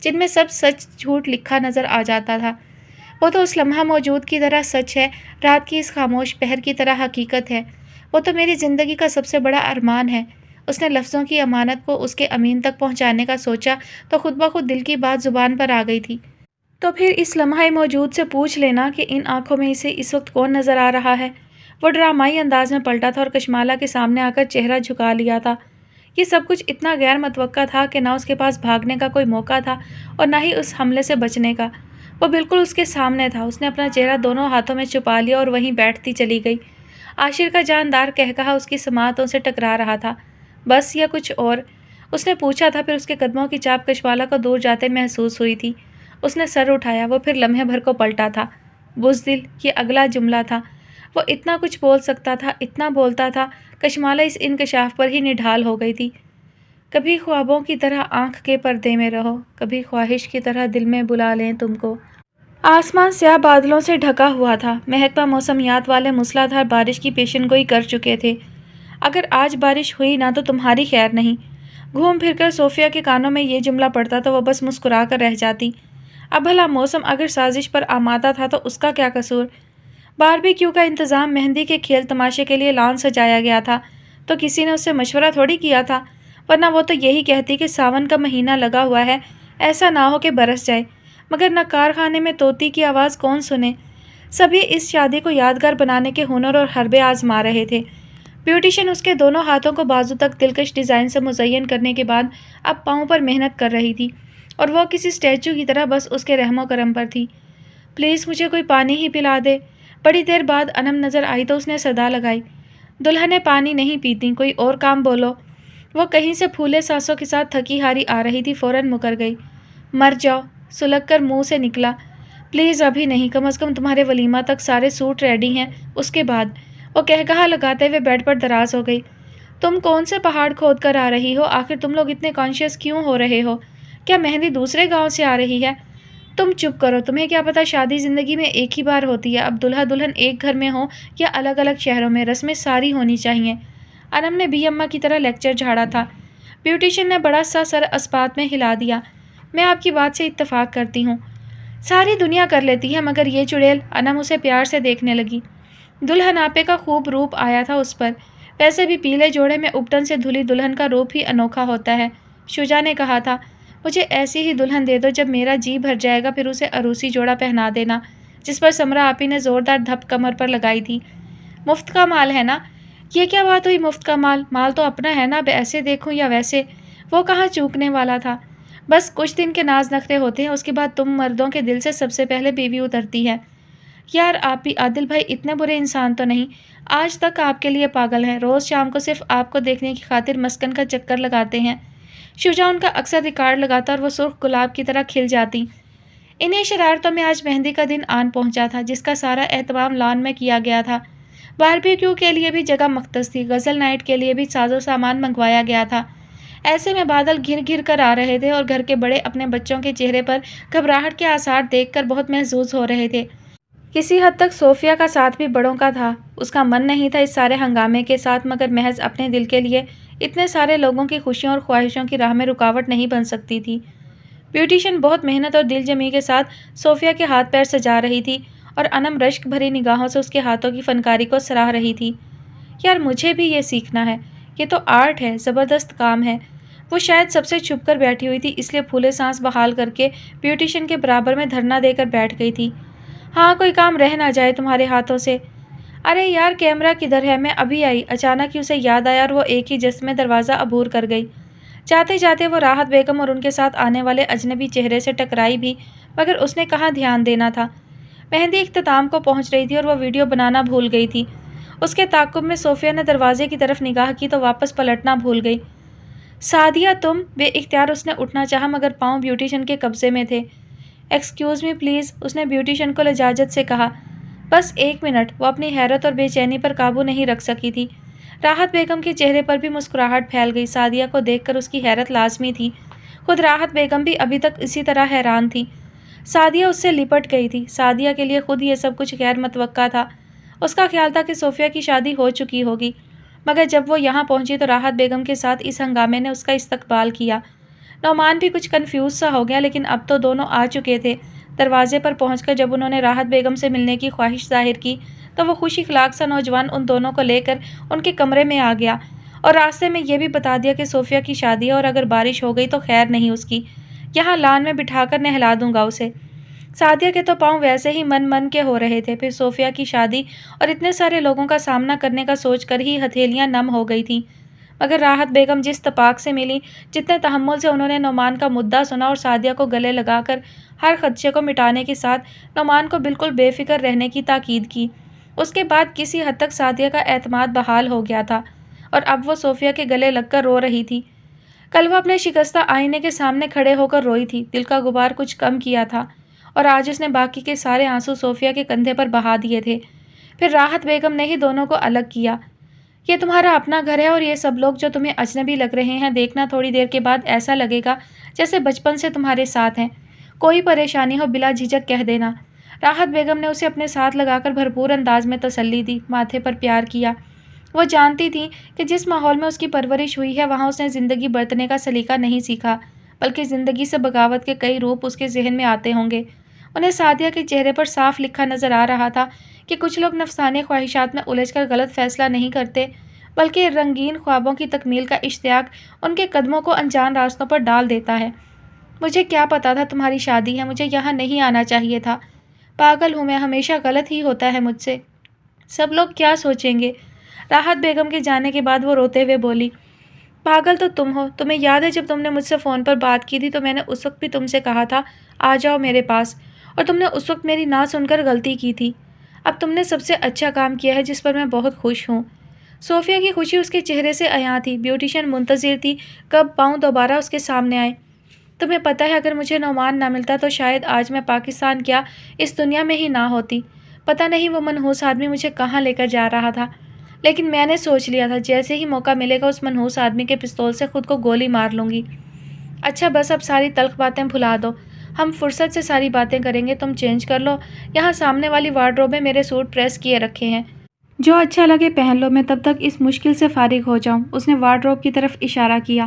جن میں سب سچ جھوٹ لکھا نظر آ جاتا تھا۔ وہ تو اس لمحہ موجود کی طرح سچ ہے، رات کی اس خاموش پہر کی طرح حقیقت ہے۔ وہ تو میری زندگی کا سب سے بڑا ارمان ہے۔ اس نے لفظوں کی امانت کو اس کے امین تک پہنچانے کا سوچا تو خود بخود دل کی بات زبان پر آ گئی تھی۔ تو پھر اس لمحہ موجود سے پوچھ لینا کہ ان آنکھوں میں اسے اس وقت کون نظر آ رہا ہے۔ وہ ڈرامائی انداز میں پلٹا تھا اور کشمالہ کے سامنے آ کر چہرہ جھکا لیا تھا۔ یہ سب کچھ اتنا غیر متوقع تھا کہ نہ اس کے پاس بھاگنے کا کوئی موقع تھا اور نہ ہی اس حملے سے بچنے کا۔ وہ بالکل اس کے سامنے تھا۔ اس نے اپنا چہرہ دونوں ہاتھوں میں چھپا لیا اور وہیں بیٹھتی چلی گئی۔ عاشر کا جاندار قہقہا اس کی سماعتوں سے ٹکرا رہا تھا۔ بس یا کچھ اور؟ اس نے پوچھا تھا۔ پھر اس کے قدموں کی چاپ کشمالہ کو دور جاتے محسوس ہوئی تھی۔ اس نے سر اٹھایا۔ وہ پھر لمحے بھر کو پلٹا تھا۔ بزدل، یہ اگلا جملہ تھا۔ وہ اتنا کچھ بول سکتا تھا، اتنا بولتا تھا۔ کشمالہ اس انکشاف پر ہی نڈھال ہو گئی تھی۔ کبھی خوابوں کی طرح آنکھ کے پردے میں رہو، کبھی خواہش کی طرح دل میں بلا لیں تم کو۔ آسمان سیاہ بادلوں سے ڈھکا ہوا تھا۔ محکمہ موسمیات والے موسلا دھار بارش کی پیشن گوئی کر چکے تھے۔ اگر آج بارش ہوئی نہ تو تمہاری خیر نہیں۔ گھوم پھر کر صوفیہ کے کانوں میں یہ جملہ پڑتا تو وہ بس مسکرا کر رہ جاتی۔ اب بھلا موسم اگر سازش پر آمادہ تھا تو اس کا کیا قصور؟ باربیکیو کا انتظام مہندی کے کھیل تماشے کے لیے لان سجایا گیا تھا تو کسی نے اس سے مشورہ تھوڑی کیا تھا، ورنہ وہ تو یہی کہتی کہ ساون کا مہینہ لگا ہوا ہے، ایسا نہ ہو کہ برس جائے۔ مگر نہ کارخانے میں طوطی کی آواز کون سنے۔ سبھی اس شادی کو یادگار بنانے کے ہنر اور حربے آزما رہے تھے۔ بیوٹیشن اس کے دونوں ہاتھوں کو بازو تک دلکش ڈیزائن سے مزین کرنے کے بعد اب پاؤں پر محنت کر رہی تھی اور وہ کسی اسٹیچو کی طرح بس اس کے رحم و کرم پر تھی۔ پلیز مجھے کوئی پانی ہی پلا دے۔ بڑی دیر بعد انم نظر آئی تو اس نے صدا لگائی، دلہنیں پانی نہیں پیتیں، کوئی اور کام بولو۔ وہ کہیں سے پھولے سانسوں کے ساتھ تھکی ہاری آ رہی تھی، فوراً مکر گئی۔ مر جاؤ، سلگ کر منہ سے نکلا۔ پلیز ابھی نہیں، کم از کم تمہارے ولیمہ تک سارے سوٹ ریڈی ہیں، اس کے بعد۔ وہ قہقہا لگاتے ہوئے بیڈ پر دراز ہو گئی۔ تم کون سے پہاڑ کھود کر آ رہی ہو؟ آخر تم لوگ اتنے کانشیس کیوں ہو رہے ہو؟ کیا مہندی دوسرے گاؤں سے آ رہی ہے؟ تم چپ کرو، تمہیں کیا پتا شادی زندگی میں ایک ہی بار ہوتی ہے۔ اب دلہا دلہن ایک گھر میں ہو یا الگ الگ شہروں میں، رسمیں ساری ہونی چاہیے۔ انم نے بھی اماں کی طرح لیکچر جھاڑا تھا۔ بیوٹیشن نے بڑا سا سر اسپات میں ہلا دیا۔ میں آپ کی بات سے اتفاق کرتی ہوں، ساری دنیا کر لیتی ہے مگر یہ چڑیل۔ انم اسے پیار سے دیکھنے لگی۔ دلہن آپے کا خوب روپ آیا تھا اس پر، ویسے بھی پیلے جوڑے میں اپٹن سے دھلی دلہن کا روپ ہی انوکھا ہوتا ہے۔ شجا نے کہا تھا، مجھے ایسی ہی دلہن دے دو، جب میرا جی بھر جائے گا پھر اسے عروسی جوڑا پہنا دینا، جس پر سمرا آپی نے زوردار دھپ کمر پر لگائی تھی۔ مفت کا مال ہے نا؟ یہ کیا بات ہوئی مفت کا مال؟ مال تو اپنا ہے نا، اب ایسے دیکھوں یا ویسے، وہ کہاں چوکنے والا تھا۔ بس کچھ دن کے ناز نخرے ہوتے ہیں، اس کے بعد تم مردوں کے دل سے سب سے پہلے بیوی اترتی ہے۔ یار آپ بھی عادل بھائی اتنے برے انسان تو نہیں، آج تک آپ کے لیے پاگل ہیں، روز شام کو صرف آپ کو دیکھنے کی خاطر مسکن کا چکر لگاتے ہیں۔ شجا ان کا اکثر ریکارڈ لگاتا اور وہ سرخ گلاب کی طرح کھل جاتی۔ انہیں شرارتوں میں آج مہندی کا دن آن پہنچا تھا، جس کا سارا اہتمام لان میں کیا گیا تھا۔ باربیکیو کے لیے بھی جگہ مختص تھی، غزل نائٹ کے لیے بھی ساز و سامان منگوایا گیا تھا۔ ایسے میں بادل گھر گھر کر آ رہے تھے اور گھر کے بڑے اپنے بچوں کے چہرے پر گھبراہٹ کے آثار دیکھ کر بہت محظوظ ہو رہے تھے۔ کسی حد تک صوفیہ کا ساتھ بھی بڑوں کا تھا۔ اس کا من نہیں تھا اس سارے ہنگامے کے ساتھ، مگر محض اپنے دل کے لیے اتنے سارے لوگوں کی خوشیوں اور خواہشوں کی راہ میں رکاوٹ نہیں بن سکتی تھی۔ بیوٹیشن بہت محنت اور دل جمی کے ساتھ صوفیہ کے ہاتھ پیر سجا رہی تھی اور انم رشک بھری نگاہوں سے اس کے ہاتھوں کی فنکاری کو سراہ رہی تھی۔ یار مجھے بھی یہ سیکھنا ہے، یہ تو آرٹ ہے، زبردست کام ہے۔ وہ شاید سب سے چھپ کر بیٹھی ہوئی تھی، اس لیے پھولے سانس بحال کر کے بیوٹیشن کے برابر میں دھرنا دے کر بیٹھ گئی تھی۔ ہاں کوئی کام رہ نہ جائے تمہارے ہاتھوں سے۔ ارے یار کیمرہ کدھر ہے؟ میں ابھی آئی۔ اچانک ہی اسے یاد آیا اور وہ ایک ہی جست میں دروازہ عبور کر گئی۔ جاتے جاتے وہ راحت بیگم اور ان کے ساتھ آنے والے اجنبی چہرے سے ٹکرائی بھی، مگر اس نے کہاں دھیان دینا تھا۔ مہندی اختتام کو پہنچ رہی تھی اور وہ ویڈیو بنانا بھول گئی تھی۔ اس کے تعاقب میں صوفیہ نے دروازے کی طرف نگاہ کی تو واپس پلٹنا بھول گئی۔ سعدیہ تم؟ بے اختیار اس نے اٹھنا چاہا مگر پاؤں بیوٹیشن کے قبضے میں تھے۔ ایکسکیوز می پلیز، اس نے بیوٹیشن کو لجاجت سے کہا۔ بس ایک منٹ۔ وہ اپنی حیرت اور بے چینی پر قابو نہیں رکھ سکی تھی۔ راحت بیگم کے چہرے پر بھی مسکراہٹ پھیل گئی۔ سعدیہ کو دیکھ کر اس کی حیرت لازمی تھی، خود راحت بیگم بھی ابھی تک اسی طرح حیران تھی۔ سعدیہ اس سے لپٹ گئی تھی۔ سعدیہ کے لیے خود یہ سب کچھ غیر متوقع تھا۔ اس کا خیال تھا کہ صوفیہ کی شادی ہو چکی ہوگی، مگر جب وہ یہاں پہنچی تو راحت بیگم کے ساتھ اس ہنگامے نے اس کا استقبال کیا۔ نعمان بھی کچھ کنفیوز سا ہو گیا، لیکن اب تو دونوں آ چکے تھے۔ دروازے پر پہنچ کر جب انہوں نے راحت بیگم سے ملنے کی خواہش ظاہر کی تو وہ خوش اخلاق سا نوجوان ان دونوں کو لے کر ان کے کمرے میں آ گیا اور راستے میں یہ بھی بتا دیا کہ صوفیہ کی شادی ہے اور اگر بارش ہو گئی تو خیر نہیں اس کی، یہاں لان میں بٹھا کر نہلا دوں گا اسے۔ سعدیہ کے تو پاؤں ویسے ہی من کے ہو رہے تھے، پھر صوفیہ کی شادی اور اتنے سارے لوگوں کا سامنا کرنے کا سوچ کر ہی ہتھیلیاں نم ہو گئی تھیں۔ مگر راحت بیگم جس تپاک سے ملی، جتنے تحمل سے انہوں نے نعمان کا مدعا سنا اور سعدیہ کو گلے لگا کر ہر خدشے کو مٹانے کے ساتھ نعمان کو بالکل بے فکر رہنے کی تاکید کی، اس کے بعد کسی حد تک سعدیہ کا اعتماد بحال ہو گیا تھا اور اب وہ صوفیہ کے گلے لگ کر رو رہی تھی۔ کل وہ اپنے شکستہ آئینے کے سامنے کھڑے ہو کر روئی تھی، دل کا غبار کچھ کم کیا تھا اور آج اس نے باقی کے سارے آنسو صوفیہ کے کندھے پر بہا دیے تھے۔ پھر راحت بیگم نے ہی دونوں کو الگ کیا۔ یہ تمہارا اپنا گھر ہے اور یہ سب لوگ جو تمہیں اجنبی لگ رہے ہیں، دیکھنا تھوڑی دیر کے بعد ایسا لگے گا جیسے بچپن سے تمہارے ساتھ ہیں۔ کوئی پریشانی ہو بلا جھجک کہہ دینا۔ راحت بیگم نے اسے اپنے ساتھ لگا کر بھرپور انداز میں تسلی دی، ماتھے پر پیار کیا۔ وہ جانتی تھی کہ جس ماحول میں اس کی پرورش ہوئی ہے وہاں اس نے زندگی برتنے کا سلیقہ نہیں سیکھا، بلکہ زندگی سے بغاوت کے کئی روپ اس کے ذہن میں آتے ہوں گے۔ انہیں سعدیہ کے چہرے پر صاف لکھا نظر آ رہا تھا کہ کچھ لوگ نفسانی خواہشات میں الجھ کر غلط فیصلہ نہیں کرتے، بلکہ رنگین خوابوں کی تکمیل کا اشتیاق ان کے قدموں کو انجان راستوں پر ڈال دیتا ہے۔ مجھے کیا پتا تھا تمہاری شادی ہے، مجھے یہاں نہیں آنا چاہیے تھا۔ پاگل ہوں میں، ہمیشہ غلط ہی ہوتا ہے مجھ سے۔ سب لوگ کیا سوچیں گے؟ راحت بیگم کے جانے کے بعد وہ روتے ہوئے بولی، پاگل تو تم ہو۔ تمہیں یاد ہے جب تم نے مجھ سے فون پر بات کی تھی تو میں نے اس وقت بھی تم سے کہا تھا آ جاؤ میرے پاس، اور تم نے اس وقت میری نہ سن کر غلطی کی تھی۔ اب تم نے سب سے اچھا کام کیا ہے جس پر میں بہت خوش ہوں۔ صوفیہ کی خوشی اس کے چہرے سے عیاں تھی، بیوٹیشین منتظر تھی کب پاؤں دوبارہ اس کے سامنے آئے۔ تمہیں پتہ ہے اگر مجھے نعمان نہ ملتا تو شاید آج میں پاکستان کیا اس دنیا میں ہی نہ ہوتی۔ پتہ نہیں وہ منحوس آدمی مجھے کہاں لے کر جا رہا تھا، لیکن میں نے سوچ لیا تھا جیسے ہی موقع ملے گا اس منحوس آدمی کے پستول سے خود کو گولی مار لوں گی۔ اچھا بس اب ساری تلخ باتیں بھلا دو، ہم فرصت سے ساری باتیں کریں گے۔ تم چینج کر لو، یہاں سامنے والی وارڈروب میں میرے سوٹ پریس کیے رکھے ہیں، جو اچھا لگے پہن لو، میں تب تک اس مشکل سے فارغ ہو جاؤں۔ اس نے وارڈروب کی طرف اشارہ کیا۔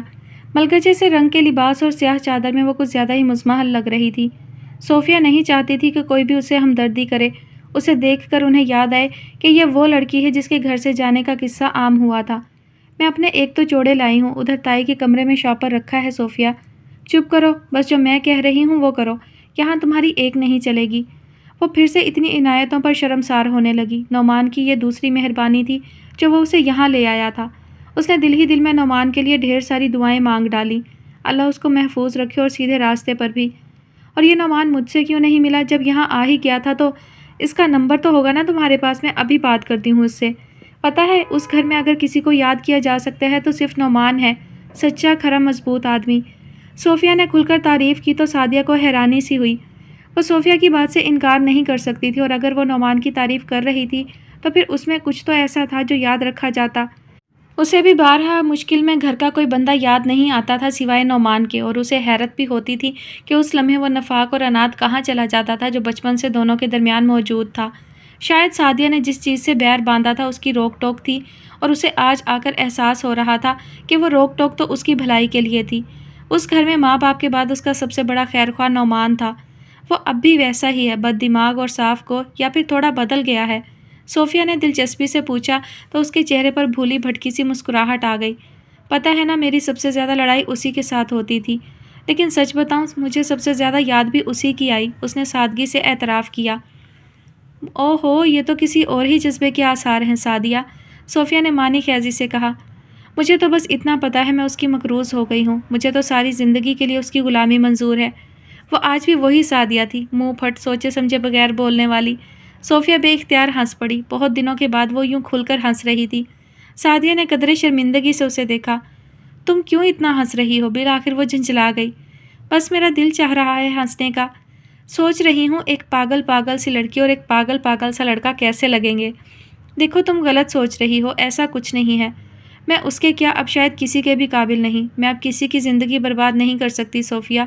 ملگجے سے رنگ کے لباس اور سیاہ چادر میں وہ کچھ زیادہ ہی مزمحل لگ رہی تھی۔ صوفیہ نہیں چاہتی تھی کہ کوئی بھی اسے ہمدردی کرے، اسے دیکھ کر انہیں یاد آئے کہ یہ وہ لڑکی ہے جس کے گھر سے جانے کا قصہ عام ہوا تھا۔ میں اپنے ایک تو جوڑے لائی ہوں، ادھر تائی کے کمرے میں شاپر رکھا ہے۔ صوفیہ چپ کرو، بس جو میں کہہ رہی ہوں وہ کرو، یہاں تمہاری ایک نہیں چلے گی۔ وہ پھر سے اتنی عنایتوں پر شرمسار ہونے لگی۔ نعمان کی یہ دوسری مہربانی تھی جو وہ اسے یہاں لے آیا تھا۔ اس نے دل ہی دل میں نعمان کے لیے ڈھیر ساری دعائیں مانگ ڈالیں، اللہ اس کو محفوظ رکھے اور سیدھے راستے پر بھی۔ اور یہ نعمان مجھ سے کیوں نہیں ملا؟ جب یہاں آ ہی گیا تھا تو اس کا نمبر تو ہوگا نا تمہارے پاس، میں ابھی بات کرتی ہوں اس سے۔ پتہ ہے اس گھر میں اگر کسی کو یاد کیا جا سکتا ہے تو صرف نعمان ہے، سچا کھرا مضبوط آدمی۔ صوفیہ نے کھل کر تعریف کی تو سعدیہ کو حیرانی سی ہوئی۔ وہ صوفیہ کی بات سے انکار نہیں کر سکتی تھی، اور اگر وہ نعمان کی تعریف کر رہی تھی تو پھر اس میں کچھ تو ایسا تھا جو یاد رکھا جاتا۔ اسے بھی بارہا مشکل میں گھر کا کوئی بندہ یاد نہیں آتا تھا سوائے نعمان کے، اور اسے حیرت بھی ہوتی تھی کہ اس لمحے وہ نفاق اور عناد کہاں چلا جاتا تھا جو بچپن سے دونوں کے درمیان موجود تھا۔ شاید سعدیہ نے جس چیز سے بیر باندھا تھا اس کی روک ٹوک تھی، اور اسے آج آ کر احساس ہو رہا تھا کہ وہ روک ٹوک تو اس کی بھلائی کے لیے تھی۔ اس گھر میں ماں باپ کے بعد اس کا سب سے بڑا خیر خواہ نعمان تھا۔ وہ اب بھی ویسا ہی ہے، بد دماغ اور صاف کو، یا پھر تھوڑا بدل گیا ہے؟ صوفیہ نے دلچسپی سے پوچھا تو اس کے چہرے پر بھولی بھٹکی سی مسکراہٹ آ گئی۔ پتہ ہے نا میری سب سے زیادہ لڑائی اسی کے ساتھ ہوتی تھی، لیکن سچ بتاؤں مجھے سب سے زیادہ یاد بھی اسی کی آئی، اس نے سادگی سے اعتراف کیا۔ او ہو، یہ تو کسی اور ہی جذبے کے آثار ہیں سعدیہ، صوفیہ نے معنی خیزی سے کہا۔ مجھے تو بس اتنا پتہ ہے میں اس کی مقروض ہو گئی ہوں، مجھے تو ساری زندگی کے لیے اس کی غلامی منظور ہے۔ وہ آج بھی وہی سعدیہ تھی، منہ پھٹ سوچے سمجھے بغیر بولنے والی۔ صوفیہ بے اختیار ہنس پڑی، بہت دنوں کے بعد وہ یوں کھل کر ہنس رہی تھی۔ سعدیہ نے قدرے شرمندگی سے اسے دیکھا۔ تم کیوں اتنا ہنس رہی ہو؟ بالآخر وہ جھنجھلا گئی۔ بس میرا دل چاہ رہا ہے ہنسنے کا، سوچ رہی ہوں ایک پاگل سی لڑکی اور ایک پاگل سا لڑکا کیسے لگیں گے۔ دیکھو تم غلط سوچ رہی ہو، ایسا کچھ نہیں ہے۔ میں اس کے کیا، اب شاید کسی کے بھی قابل نہیں، میں اب کسی کی زندگی برباد نہیں کر سکتی۔ صوفیہ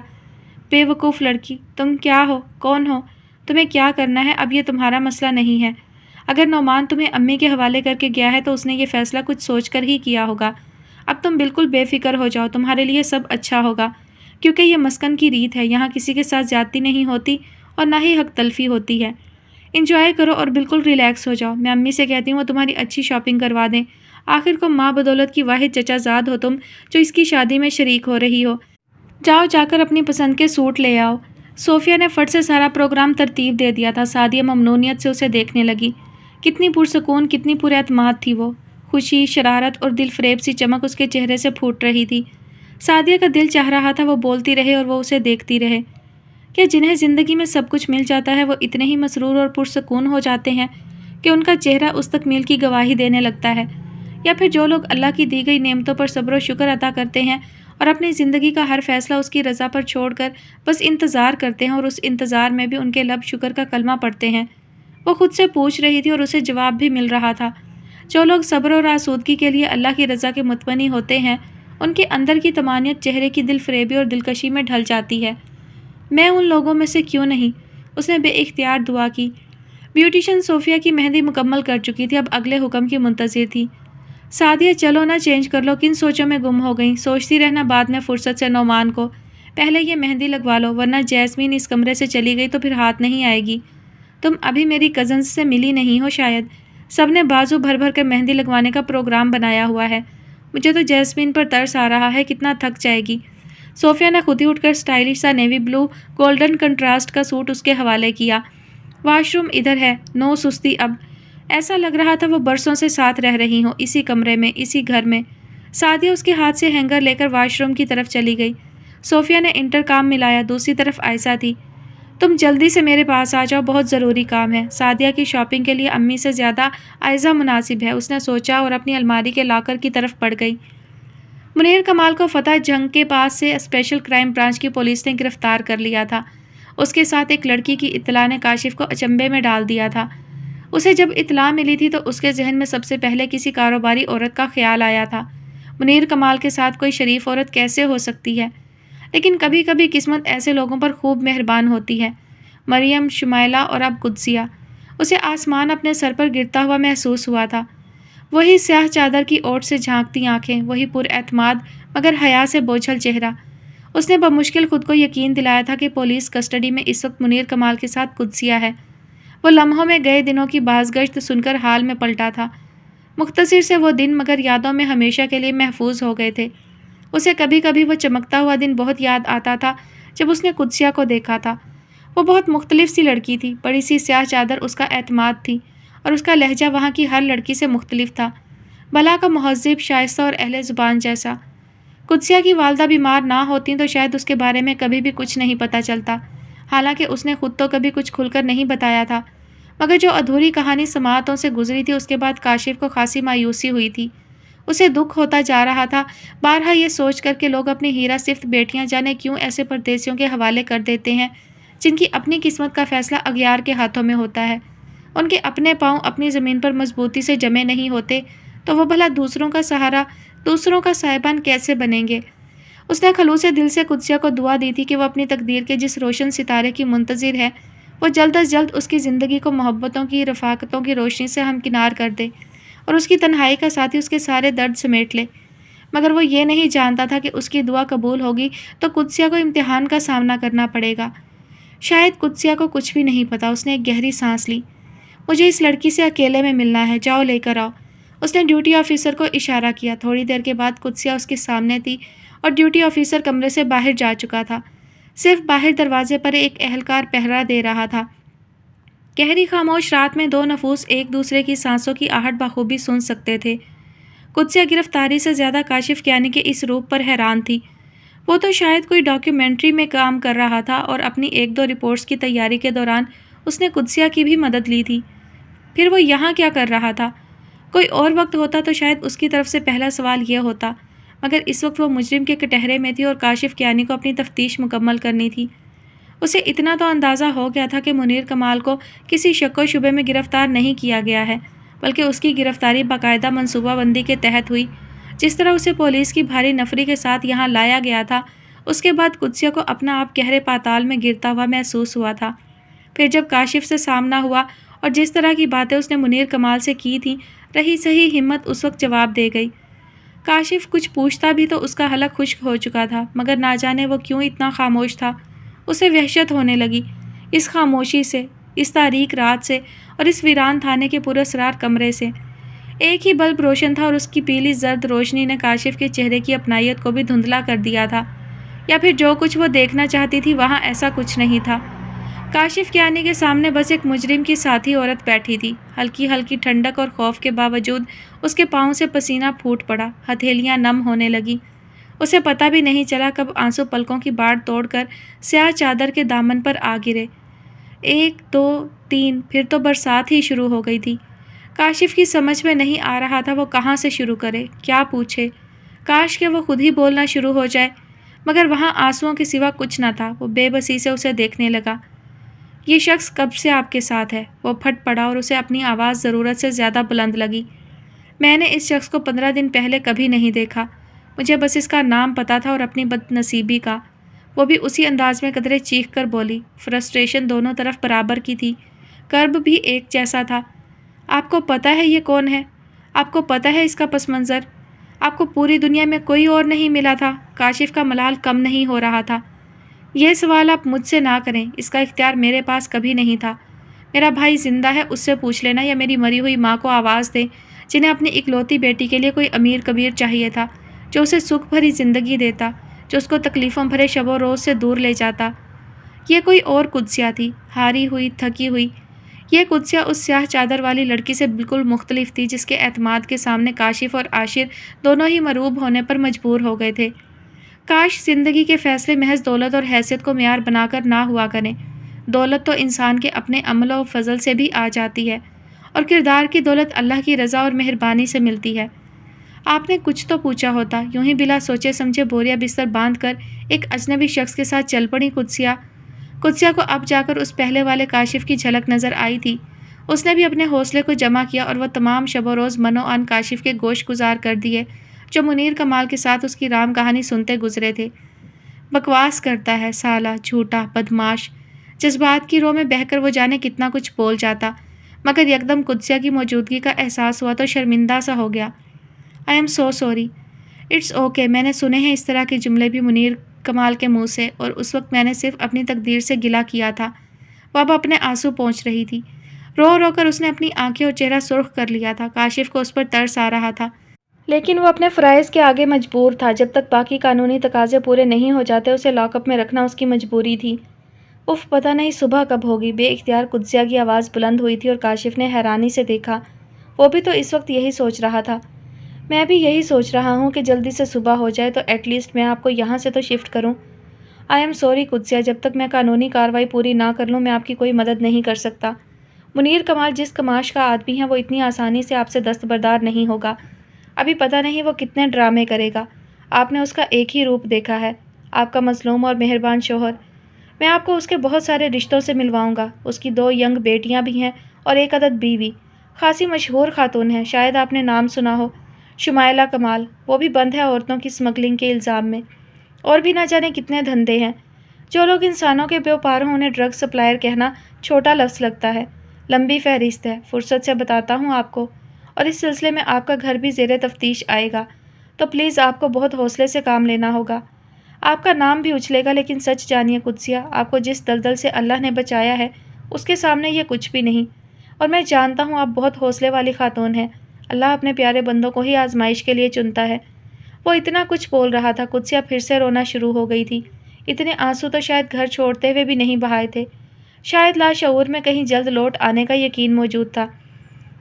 بے وقوف لڑکی، تم کیا ہو؟ کون ہو؟ تمہیں کیا کرنا ہے؟ اب یہ تمہارا مسئلہ نہیں ہے۔ اگر نعمان تمہیں امی کے حوالے کر کے گیا ہے تو اس نے یہ فیصلہ کچھ سوچ کر ہی کیا ہوگا۔ اب تم بالکل بے فکر ہو جاؤ، تمہارے لیے سب اچھا ہوگا، کیونکہ یہ مسکن کی ریت ہے، یہاں کسی کے ساتھ زیادتی نہیں ہوتی اور نہ ہی حق تلفی ہوتی ہے۔ انجوائے کرو اور بالکل ریلیکس ہو جاؤ۔ میں امی سے کہتی ہوں وہ تمہاری اچھی شاپنگ کروا دیں، آخر کو ماں بدولت کی واحد چچا زاد ہو تم جو اس کی شادی میں شریک ہو رہی ہو۔ جاؤ جا کر اپنی پسند کے سوٹ لے آؤ۔ صوفیہ نے فٹ سے سارا پروگرام ترتیب دے دیا تھا۔ سعدیہ ممنونیت سے اسے دیکھنے لگی۔ کتنی پرسکون، کتنی پر اعتماد تھی وہ۔ خوشی، شرارت اور دل فریب سی چمک اس کے چہرے سے پھوٹ رہی تھی۔ سعدیہ کا دل چاہ رہا تھا وہ بولتی رہے اور وہ اسے دیکھتی رہے۔ کیا جنہیں زندگی میں سب کچھ مل جاتا ہے وہ اتنے ہی مسرور اور پرسکون ہو جاتے ہیں کہ ان کا چہرہ اس تکمیل کی گواہی دینے لگتا ہے؟ یا پھر جو لوگ اللہ کی دی گئی نعمتوں پر صبر و شکر ادا کرتے ہیں اور اپنی زندگی کا ہر فیصلہ اس کی رضا پر چھوڑ کر بس انتظار کرتے ہیں اور اس انتظار میں بھی ان کے لب شکر کا کلمہ پڑھتے ہیں؟ وہ خود سے پوچھ رہی تھی اور اسے جواب بھی مل رہا تھا۔ جو لوگ صبر اور آسودگی کے لیے اللہ کی رضا کے متمنی ہوتے ہیں ان کے اندر کی طمانینت چہرے کی دل فریبی اور دلکشی میں ڈھل جاتی ہے۔ میں ان لوگوں میں سے کیوں نہیں؟ اس نے بے اختیار دعا کی۔ بیوٹیشن صوفیہ کی مہندی مکمل کر چکی تھی، اب اگلے حکم کی منتظر تھی۔ سعدیہ چلو نہ چینج کر لو، کن سوچوں میں گم ہو گئیں؟ سوچتی رہنا بعد میں فرصت سے نعمان کو۔ پہلے یہ مہندی لگوا لو ورنہ جیسمین اس کمرے سے چلی گئی تو پھر ہاتھ نہیں آئے گی۔ تم ابھی میری کزنز سے ملی نہیں ہو شاید، سب نے بازو بھر بھر کر مہندی لگوانے کا پروگرام بنایا ہوا ہے۔ مجھے تو جیسمین پر ترس آ رہا ہے، کتنا تھک جائے گی۔ صوفیہ نے خود ہی اٹھ کر اسٹائلش سا نیوی بلو گولڈن کنٹراسٹ کا سوٹ اس کے حوالے کیا۔ واش روم ادھر ہے، نو سستی اب۔ ایسا لگ رہا تھا وہ برسوں سے ساتھ رہ رہی ہوں، اسی کمرے میں، اسی گھر میں۔ سعدیہ اس کے ہاتھ سے ہینگر لے کر واش روم کی طرف چلی گئی۔ صوفیہ نے انٹرکام ملایا، دوسری طرف عائشہ تھی۔ تم جلدی سے میرے پاس آ جاؤ، بہت ضروری کام ہے۔ سعدیہ کی شاپنگ کے لیے امی سے زیادہ عائشہ مناسب ہے، اس نے سوچا اور اپنی الماری کے لاکر کی طرف بڑھ گئی۔ منیر کمال کو فتح جنگ کے پاس سے اسپیشل کرائم برانچ کی پولیس نے گرفتار کر لیا تھا۔ اس کے ساتھ ایک لڑکی کی اطلاع نے کاشف کو اچنبے میں ڈال دیا تھا۔ اسے جب اطلاع ملی تھی تو اس کے ذہن میں سب سے پہلے کسی کاروباری عورت کا خیال آیا تھا۔ منیر کمال کے ساتھ کوئی شریف عورت کیسے ہو سکتی ہے؟ لیکن کبھی کبھی قسمت ایسے لوگوں پر خوب مہربان ہوتی ہے۔ مریم، شمائلہ اور اب قدسیہ۔ اسے آسمان اپنے سر پر گرتا ہوا محسوس ہوا تھا۔ وہی سیاہ چادر کی اوٹ سے جھانکتی آنکھیں، وہی پر اعتماد مگر حیا سے بوجھل چہرہ۔ اس نے بمشکل خود کو یقین دلایا تھا کہ پولیس کسٹڈی میں اس وقت منیر کمال کے ساتھ قدسیہ ہے۔ وہ لمحوں میں گئے دنوں کی بازگشت سن کر حال میں پلٹا تھا۔ مختصر سے وہ دن مگر یادوں میں ہمیشہ کے لیے محفوظ ہو گئے تھے۔ اسے کبھی کبھی وہ چمکتا ہوا دن بہت یاد آتا تھا جب اس نے قدسیہ کو دیکھا تھا۔ وہ بہت مختلف سی لڑکی تھی، بڑی سی سیاہ چادر اس کا اعتماد تھی اور اس کا لہجہ وہاں کی ہر لڑکی سے مختلف تھا، بلا کا مہذب، شائستہ اور اہل زبان جیسا۔ قدسیہ کی والدہ بیمار نہ ہوتیں تو شاید اس کے بارے میں کبھی بھی کچھ نہیں پتہ چلتا، حالانکہ اس نے خود تو کبھی کچھ کھل کر نہیں بتایا تھا، مگر جو ادھوری کہانی سماعتوں سے گزری تھی اس کے بعد کاشف کو خاصی مایوسی ہوئی تھی۔ اسے دکھ ہوتا جا رہا تھا، بارہا یہ سوچ کر کہ لوگ اپنی ہیرا صفت بیٹیاں جانے کیوں ایسے پردیسیوں کے حوالے کر دیتے ہیں جن کی اپنی قسمت کا فیصلہ اغیار کے ہاتھوں میں ہوتا ہے۔ ان کے اپنے پاؤں اپنی زمین پر مضبوطی سے جمے نہیں ہوتے تو وہ بھلا دوسروں کا سہارا، دوسروں کا سائبان کیسے بنیں گے؟ اس نے خلوص دل سے قدسیہ کو دعا دی تھی کہ وہ اپنی تقدیر کے جس روشن ستارے کی منتظر ہے وہ جلد از جلد اس کی زندگی کو محبتوں کی، رفاقتوں کی روشنی سے ہمکنار کر دے اور اس کی تنہائی کا ساتھی اس کے سارے درد سمیٹ لے۔ مگر وہ یہ نہیں جانتا تھا کہ اس کی دعا قبول ہوگی تو قدسیہ کو امتحان کا سامنا کرنا پڑے گا۔ شاید قدسیہ کو کچھ بھی نہیں پتا۔ اس نے ایک گہری سانس لی۔ مجھے اس لڑکی سے اکیلے میں ملنا ہے، جاؤ لے کر آؤ۔ اس نے ڈیوٹی آفیسر کو اشارہ کیا۔ تھوڑی دیر کے بعد قدسیہ اس کے سامنے تھی اور ڈیوٹی آفیسر کمرے سے باہر جا چکا تھا۔ صرف باہر دروازے پر ایک اہلکار پہرا دے رہا تھا۔ گہری خاموش رات میں دو نفوس ایک دوسرے کی سانسوں کی آہٹ بخوبی سن سکتے تھے۔ قدسیہ گرفتاری سے زیادہ کاشف کیانی کے اس روپ پر حیران تھی۔ وہ تو شاید کوئی ڈاکیومنٹری میں کام کر رہا تھا اور اپنی ایک دو رپورٹس کی تیاری کے دوران اس نے قدسیہ کی بھی مدد لی تھی۔ پھر وہ یہاں کیا کر رہا تھا؟ کوئی اور وقت ہوتا تو شاید اس کی طرف سے پہلا سوال یہ ہوتا، مگر اس وقت وہ مجرم کے کٹہرے میں تھی اور کاشف کیانی کو اپنی تفتیش مکمل کرنی تھی۔ اسے اتنا تو اندازہ ہو گیا تھا کہ منیر کمال کو کسی شک و شبے میں گرفتار نہیں کیا گیا ہے، بلکہ اس کی گرفتاری باقاعدہ منصوبہ بندی کے تحت ہوئی۔ جس طرح اسے پولیس کی بھاری نفری کے ساتھ یہاں لایا گیا تھا، اس کے بعد قدسیہ کو اپنا آپ گہرے پاتال میں گرتا ہوا محسوس ہوا تھا۔ پھر جب کاشف سے سامنا ہوا اور جس طرح کی باتیں اس نے منیر کمال سے کی تھیں، رہی صحیح ہمت اس وقت جواب دے گئی۔ کاشف کچھ پوچھتا بھی تو اس کا حلق خشک ہو چکا تھا، مگر نہ جانے وہ کیوں اتنا خاموش تھا۔ اسے وحشت ہونے لگی اس خاموشی سے، اس تاریک رات سے اور اس ویران تھانے کے پراسرار کمرے سے۔ ایک ہی بلب روشن تھا اور اس کی پیلی زرد روشنی نے کاشف کے چہرے کی اپنائیت کو بھی دھندلا کر دیا تھا، یا پھر جو کچھ وہ دیکھنا چاہتی تھی وہاں ایسا کچھ نہیں تھا۔ کاشف کی آنے کے سامنے بس ایک مجرم کی ساتھی عورت بیٹھی تھی۔ ہلکی ہلکی ٹھنڈک اور خوف کے باوجود اس کے پاؤں سے پسینہ پھوٹ پڑا، ہتھیلیاں نم ہونے لگیں۔ اسے پتہ بھی نہیں چلا کب آنسو پلکوں کی باڑ توڑ کر سیاہ چادر کے دامن پر آ گرے۔ 1 2 3 پھر تو برسات ہی شروع ہو گئی تھی۔ کاشف کی سمجھ میں نہیں آ رہا تھا وہ کہاں سے شروع کرے، کیا پوچھے۔ کاش کہ وہ خود ہی بولنا شروع ہو جائے، مگر وہاں آنسوؤں کے سوا کچھ نہ تھا۔ وہ بے بسی سے اسے دیکھنے لگا۔ یہ شخص کب سے آپ کے ساتھ ہے؟ وہ پھٹ پڑا اور اسے اپنی آواز ضرورت سے زیادہ بلند لگی۔ میں نے اس شخص کو 15 دن پہلے کبھی نہیں دیکھا، مجھے بس اس کا نام پتا تھا اور اپنی بد نصیبی کا۔ وہ بھی اسی انداز میں قدرے چیخ کر بولی۔ فرسٹریشن دونوں طرف برابر کی تھی، کرب بھی ایک جیسا تھا۔ آپ کو پتہ ہے یہ کون ہے؟ آپ کو پتہ ہے اس کا پس منظر؟ آپ کو پوری دنیا میں کوئی اور نہیں ملا تھا؟ کاشف کا ملال کم نہیں ہو رہا تھا۔ یہ سوال آپ مجھ سے نہ کریں، اس کا اختیار میرے پاس کبھی نہیں تھا۔ میرا بھائی زندہ ہے، اس سے پوچھ لینا، یا میری مری ہوئی ماں کو آواز دیں، جنہیں اپنی اکلوتی بیٹی کے لیے کوئی امیر کبیر چاہیے تھا، جو اسے سکھ بھری زندگی دیتا، جو اس کو تکلیفوں بھرے شب و روز سے دور لے جاتا۔ یہ کوئی اور قدسیہ تھی، ہاری ہوئی، تھکی ہوئی۔ یہ قدسیہ اس سیاہ چادر والی لڑکی سے بالکل مختلف تھی، جس کے اعتماد کے سامنے کاشف اور عاشر دونوں ہی مروب ہونے پر مجبور ہو گئے تھے۔ کاش زندگی کے فیصلے محض دولت اور حیثیت کو معیار بنا کر نہ ہوا کریں۔ دولت تو انسان کے اپنے عمل و فضل سے بھی آ جاتی ہے، اور کردار کی دولت اللہ کی رضا اور مہربانی سے ملتی ہے۔ آپ نے کچھ تو پوچھا ہوتا، یوں ہی بلا سوچے سمجھے بوریا بستر باندھ کر ایک اجنبی شخص کے ساتھ چل پڑی قدسیہ کو اب جا کر اس پہلے والے کاشف کی جھلک نظر آئی تھی۔ اس نے بھی اپنے حوصلے کو جمع کیا اور وہ تمام شب و روز منو ان کاشف کے گوش گزار کر دیے، جو منیر کمال کے ساتھ اس کی رام کہانی سنتے گزرے تھے۔ بکواس کرتا ہے سالہ، جھوٹا، بدماش۔ جذبات کی رو میں بہہ کر وہ جانے کتنا کچھ بول جاتا، مگر یکدم قدسیہ کی موجودگی کا احساس ہوا تو شرمندہ سا ہو گیا۔ I am so sorry. It's okay. میں نے سنے ہیں اس طرح کے جملے بھی منیر کمال کے منہ سے، اور اس وقت میں نے صرف اپنی تقدیر سے گلہ کیا تھا۔ وہ اب اپنے آنسو پونچھ رہی تھی۔ رو رو کر اس نے اپنی آنکھیں اور چہرہ سرخ کر لیا تھا۔ کاشف کو اس پر ترس آ رہا تھا، لیکن وہ اپنے فرائض کے آگے مجبور تھا۔ جب تک باقی قانونی تقاضے پورے نہیں ہو جاتے اسے لاک اپ میں رکھنا اس کی مجبوری تھی۔ اف، پتہ نہیں صبح کب ہوگی۔ بے اختیار قدسیہ کی آواز بلند ہوئی تھی اور کاشف نے حیرانی سے دیکھا۔ وہ بھی تو اس وقت یہی سوچ رہا تھا۔ میں بھی یہی سوچ رہا ہوں کہ جلدی سے صبح ہو جائے تو ایٹ لیسٹ میں آپ کو یہاں سے تو شفٹ کروں۔ آئی ایم سوری قدسیہ، جب تک میں قانونی کارروائی پوری نہ کر لوں میں آپ کی کوئی مدد نہیں کر سکتا۔ منیر کمال جس کماش کا آدمی ہے وہ اتنی آسانی سے آپ سے دستبردار نہیں ہوگا۔ ابھی پتہ نہیں وہ کتنے ڈرامے کرے گا۔ آپ نے اس کا ایک ہی روپ دیکھا ہے، آپ کا مظلوم اور مہربان شوہر۔ میں آپ کو اس کے بہت سارے رشتوں سے ملواؤں گا۔ اس کی 2 ینگ بیٹیاں بھی ہیں اور 1 عدد بیوی، خاصی مشہور خاتون ہے، شاید آپ نے نام سنا ہو، شمائلہ کمال۔ وہ بھی بند ہے عورتوں کی اسمگلنگ کے الزام میں، اور بھی نہ جانے کتنے دھندے ہیں۔ جو لوگ انسانوں کے بیوپار ہوں انہیں ڈرگ سپلائر کہنا چھوٹا لفظ لگتا ہے۔ لمبی فہرست ہے، فرصت سے بتاتا ہوں آپ کو، اور اس سلسلے میں آپ کا گھر بھی زیر تفتیش آئے گا، تو پلیز آپ کو بہت حوصلے سے کام لینا ہوگا۔ آپ کا نام بھی اچھلے گا، لیکن سچ جانیے قدسیہ، آپ کو جس دلدل سے اللہ نے بچایا ہے اس کے سامنے یہ کچھ بھی نہیں، اور میں جانتا ہوں آپ بہت حوصلے والی خاتون ہیں۔ اللہ اپنے پیارے بندوں کو ہی آزمائش کے لیے چنتا ہے۔ وہ اتنا کچھ بول رہا تھا، قدسیہ پھر سے رونا شروع ہو گئی تھی۔ اتنے آنسو تو شاید گھر چھوڑتے ہوئے بھی نہیں بہائے تھے، شاید لاشعور میں کہیں جلد لوٹ آنے کا یقین موجود تھا۔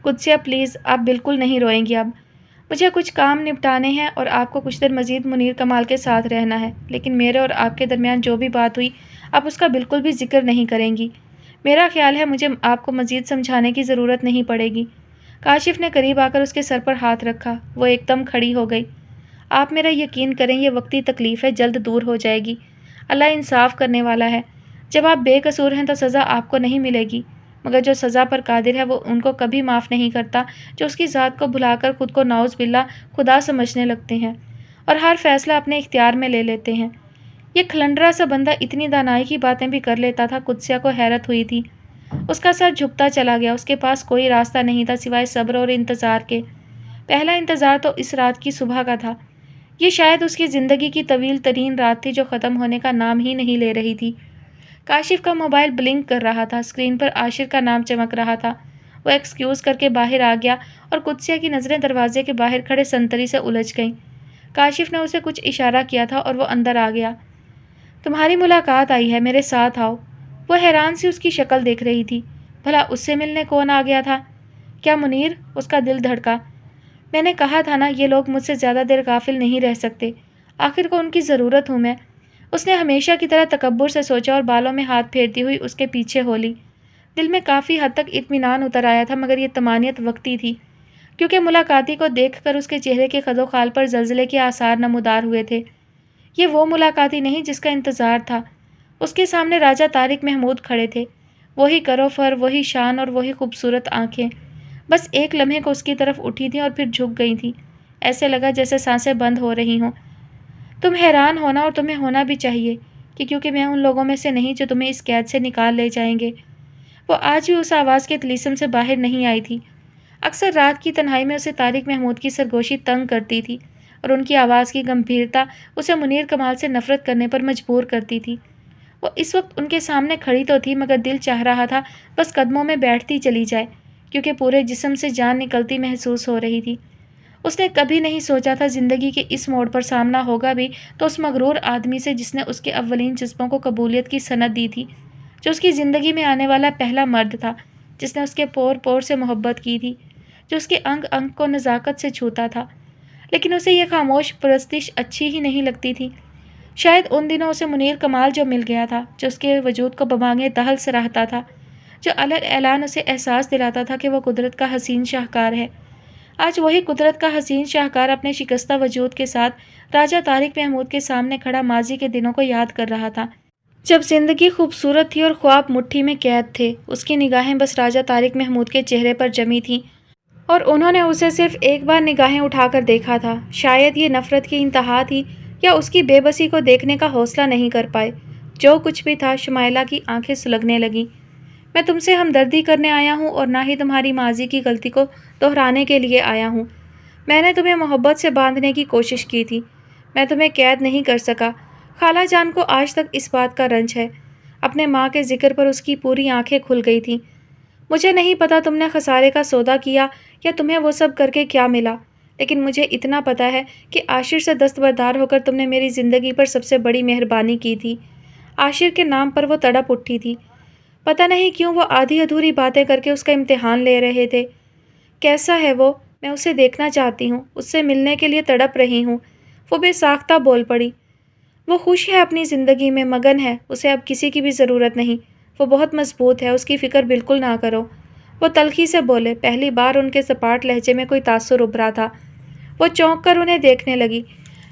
قدسیہ پلیز، آپ بالکل نہیں روئیں گی اب؟ مجھے کچھ کام نپٹانے ہیں اور آپ کو کچھ دیر مزید منیر کمال کے ساتھ رہنا ہے، لیکن میرے اور آپ کے درمیان جو بھی بات ہوئی آپ اس کا بالکل بھی ذکر نہیں کریں گی۔ میرا خیال ہے مجھے آپ کو مزید سمجھانے کی ضرورت نہیں پڑے گی۔ کاشف نے قریب آ کر اس کے سر پر ہاتھ رکھا۔ وہ ایک دم کھڑی ہو گئی۔ آپ میرا یقین کریں، یہ وقتی تکلیف ہے، جلد دور ہو جائے گی۔ اللہ انصاف کرنے والا ہے۔ جب آپ بے قصور ہیں تو سزا آپ کو نہیں ملے گی، مگر جو سزا پر قادر ہے وہ ان کو کبھی معاف نہیں کرتا جو اس کی ذات کو بھلا کر خود کو نعوذ باللہ خدا سمجھنے لگتے ہیں اور ہر فیصلہ اپنے اختیار میں لے لیتے ہیں۔ یہ کھلنڈرا سا بندہ اتنی دانائی کی باتیں بھی کر لیتا تھا۔ قدسیہ کو حیرت ہوئی تھی۔ اس کا سر جھکتا چلا گیا، اس کے پاس کوئی راستہ نہیں تھا سوائے صبر اور انتظار کے۔ پہلا انتظار تو اس رات کی صبح کا تھا۔ یہ شاید اس کی زندگی کی طویل ترین رات تھی جو ختم ہونے کا نام ہی نہیں لے رہی تھی۔ کاشف کا موبائل بلنک کر رہا تھا، اسکرین پر عاشر کا نام چمک رہا تھا۔ وہ ایکسکیوز کر کے باہر آ گیا اور قدسیہ کی نظریں دروازے کے باہر کھڑے سنتری سے الجھ گئیں۔ کاشف نے اسے کچھ اشارہ کیا تھا اور وہ اندر آ گیا۔ تمہاری ملاقات آئی ہے، میرے ساتھ آؤ۔ وہ حیران سی اس کی شکل دیکھ رہی تھی۔ بھلا اس سے ملنے کون آ گیا تھا؟ کیا منیر؟ اس کا دل دھڑکا۔ میں نے کہا تھا نا، یہ لوگ مجھ سے زیادہ دیر غافل نہیں رہ سکتے، آخر کو ان کی ضرورت ہوں میں۔ اس نے ہمیشہ کی طرح تکبر سے سوچا اور بالوں میں ہاتھ پھیرتی ہوئی اس کے پیچھے ہو لی۔ دل میں کافی حد تک اطمینان اتر آیا تھا، مگر یہ طمانینت وقتی تھی، کیونکہ ملاقاتی کو دیکھ کر اس کے چہرے کے خد و خال پر زلزلے کے آثار نمودار ہوئے تھے۔ یہ وہ ملاقاتی نہیں جس کا انتظار تھا۔ اس کے سامنے راجہ طارق محمود کھڑے تھے، وہی کرو فر، وہی شان اور وہی خوبصورت آنکھیں، بس ایک لمحے کو اس کی طرف اٹھی تھیں اور پھر جھک گئی تھیں۔ ایسے لگا جیسے سانسیں بند ہو رہی ہوں۔ تم حیران ہونا، اور تمہیں ہونا بھی چاہیے، کہ کیونکہ میں ان لوگوں میں سے نہیں جو تمہیں اس قید سے نکال لے جائیں گے۔ وہ آج بھی اس آواز کے طلیسم سے باہر نہیں آئی تھی۔ اکثر رات کی تنہائی میں اسے طارق محمود کی سرگوشی تنگ کرتی تھی، اور ان کی آواز کی گمبھیرتا اسے منیر کمال سے نفرت کرنے پر مجبور کرتی تھی۔ وہ اس وقت ان کے سامنے کھڑی تو تھی، مگر دل چاہ رہا تھا بس قدموں میں بیٹھتی چلی جائے، کیونکہ پورے جسم سے جان نکلتی محسوس ہو رہی تھی۔ اس نے کبھی نہیں سوچا تھا زندگی کے اس موڑ پر سامنا ہوگا بھی تو اس مغرور آدمی سے جس نے اس کے اولین جذبوں کو قبولیت کی سند دی تھی، جو اس کی زندگی میں آنے والا پہلا مرد تھا، جس نے اس کے پور پور سے محبت کی تھی، جو اس کے انگ انگ کو نزاکت سے چھوتا تھا۔ لیکن اسے یہ خاموش پرستش اچھی ہی نہیں لگتی تھی۔ شاید ان دنوں اسے منیر کمال جو مل گیا تھا، جو اس کے وجود کو بمانگے دہل سراہتا تھا، جو علل اعلان اسے احساس دلاتا تھا کہ وہ قدرت کا حسین شاہکار ہے، آج وہی قدرت کا حسین شاہکار اپنے شکستہ وجود کے ساتھ راجہ طارق محمود کے سامنے کھڑا ماضی کے دنوں کو یاد کر رہا تھا، جب زندگی خوبصورت تھی اور خواب مٹھی میں قید تھے۔ اس کی نگاہیں بس راجہ طارق محمود کے چہرے پر جمی تھیں، اور انہوں نے اسے صرف ایک بار نگاہیں اٹھا کر دیکھا تھا۔ شاید یہ نفرت کی انتہا تھی، یا اس کی بے بسی کو دیکھنے کا حوصلہ نہیں کر پائے۔ جو کچھ بھی تھا، شمائلہ کی آنکھیں سلگنے لگیں۔ میں تم سے ہمدردی کرنے آیا ہوں، اور نہ ہی تمہاری ماضی کی غلطی کو دہرانے کے لیے آیا ہوں۔ میں نے تمہیں محبت سے باندھنے کی کوشش کی تھی، میں تمہیں قید نہیں کر سکا۔ خالہ جان کو آج تک اس بات کا رنج ہے۔ اپنے ماں کے ذکر پر اس کی پوری آنکھیں کھل گئی تھیں۔ مجھے نہیں پتا تم نے خسارے کا سودا کیا یا تمہیں وہ سب کر کے کیا ملا، لیکن مجھے اتنا پتا ہے کہ عاشر سے دستبردار ہو کر تم نے میری زندگی پر سب سے بڑی مہربانی کی تھی۔ عاشر کے نام پر وہ تڑپ اٹھی تھی۔ پتہ نہیں کیوں وہ آدھی ادھوری باتیں کر کے اس کا امتحان لے رہے تھے۔ کیسا ہے وہ؟ میں اسے دیکھنا چاہتی ہوں، اس سے ملنے کے لیے تڑپ رہی ہوں۔ وہ بے ساختہ بول پڑی۔ وہ خوش ہے اپنی زندگی میں، مگن ہے، اسے اب کسی کی بھی ضرورت نہیں۔ وہ بہت مضبوط ہے، اس کی فکر بالکل نہ کرو۔ وہ تلخی سے بولے۔ پہلی بار ان کے سپاٹ لہجے میں کوئی تاثر ابھرا تھا۔ وہ چونک کر انہیں دیکھنے لگی۔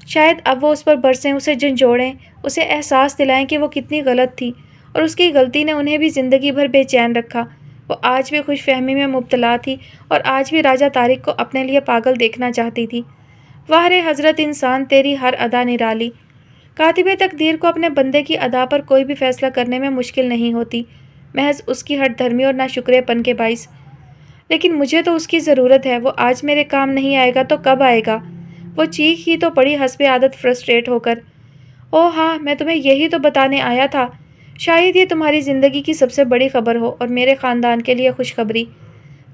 شاید اب وہ اس پر برسیں، اسے جھنجھوڑیں، اسے احساس دلائیں کہ وہ کتنی غلط تھی، اور اس کی غلطی نے انہیں بھی زندگی بھر بے چین رکھا۔ وہ آج بھی خوش فہمی میں مبتلا تھی، اور آج بھی راجہ طارق کو اپنے لیے پاگل دیکھنا چاہتی تھی۔ واہ رے حضرت انسان، تیری ہر ادا نرالی۔ کاتب تقدیر کو اپنے بندے کی ادا پر کوئی بھی فیصلہ کرنے میں مشکل نہیں ہوتی، محض اس کی ہٹ دھرمی اور ناشکرے پن کے باعث۔ لیکن مجھے تو اس کی ضرورت ہے، وہ آج میرے کام نہیں آئے گا تو کب آئے گا؟ وہ چیخ ہی تو پڑی حسب عادت فرسٹریٹ ہو کر۔ اوہ ہاں، میں تمہیں یہی تو بتانے آیا تھا۔ شاید یہ تمہاری زندگی کی سب سے بڑی خبر ہو، اور میرے خاندان کے لیے خوشخبری۔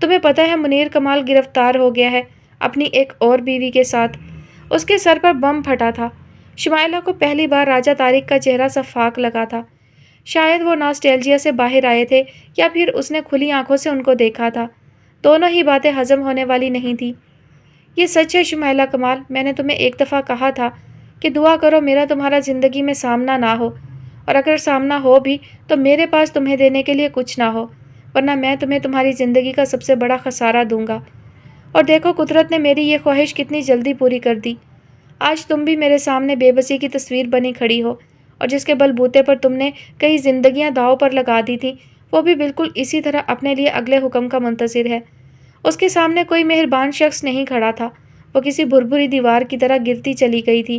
تمہیں پتہ ہے منیر کمال گرفتار ہو گیا ہے، اپنی ایک اور بیوی کے ساتھ۔ اس کے سر پر بم پھٹا تھا۔ شمائلہ کو پہلی بار راجہ طارق کا چہرہ صفاق لگا تھا۔ شاید وہ ناسٹیلجیا سے باہر آئے تھے، یا پھر اس نے کھلی آنکھوں سے ان کو دیکھا تھا۔ دونوں ہی باتیں ہضم ہونے والی نہیں تھی۔ یہ سچ ہے شمائلہ کمال، میں نے تمہیں ایک دفعہ کہا تھا کہ دعا کرو میرا تمہارا زندگی میں سامنا نہ ہو، اور اگر سامنا ہو بھی تو میرے پاس تمہیں دینے کے لیے کچھ نہ ہو، ورنہ میں تمہیں تمہاری زندگی کا سب سے بڑا خسارہ دوں گا۔ اور دیکھو قدرت نے میری یہ خواہش کتنی جلدی پوری کر دی۔ آج تم بھی میرے سامنے بے بسی کی تصویر بنی کھڑی ہو، اور جس کے بل بوتے پر تم نے کئی زندگیاں داؤ پر لگا دی تھی، وہ بھی بالکل اسی طرح اپنے لیے اگلے حکم کا منتظر ہے۔ اس کے سامنے کوئی مہربان شخص نہیں کھڑا تھا، وہ کسی بھربھری دیوار کی طرح گرتی چلی گئی تھی۔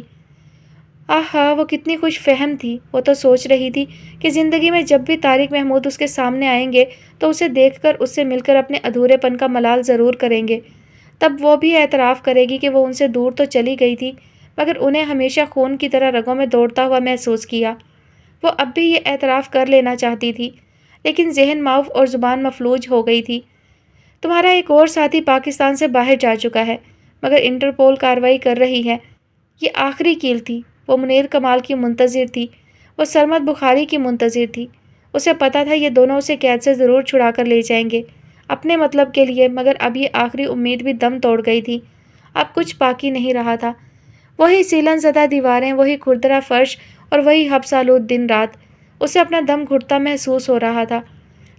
آہا، وہ کتنی خوش فہم تھی۔ وہ تو سوچ رہی تھی کہ زندگی میں جب بھی طارق محمود اس کے سامنے آئیں گے تو اسے دیکھ کر، اس سے مل کر اپنے ادھورے پن کا ملال ضرور کریں گے۔ تب وہ بھی اعتراف کرے گی کہ وہ ان سے دور تو چلی گئی تھی، مگر انہیں ہمیشہ خون کی طرح رگوں میں دوڑتا ہوا محسوس کیا۔ وہ اب بھی یہ اعتراف کر لینا چاہتی تھی، لیکن ذہن معاف اور زبان مفلوج ہو گئی تھی۔ تمہارا ایک اور ساتھی پاکستان سے باہر جا چکا ہے، مگر انٹرپول کارروائی کر رہی ہے۔ یہ آخری کیل تھی۔ وہ منیر کمال کی منتظر تھی، وہ سرمد بخاری کی منتظر تھی۔ اسے پتا تھا یہ دونوں اسے قید سے ضرور چھڑا کر لے جائیں گے، اپنے مطلب کے لیے، مگر اب یہ آخری امید بھی دم توڑ گئی تھی۔ اب کچھ باقی نہیں رہا تھا۔ وہی سیلن زدہ دیواریں، وہی کھردرا فرش اور وہی حبس آلود دن رات۔ اسے اپنا دم گھٹتا محسوس ہو رہا تھا۔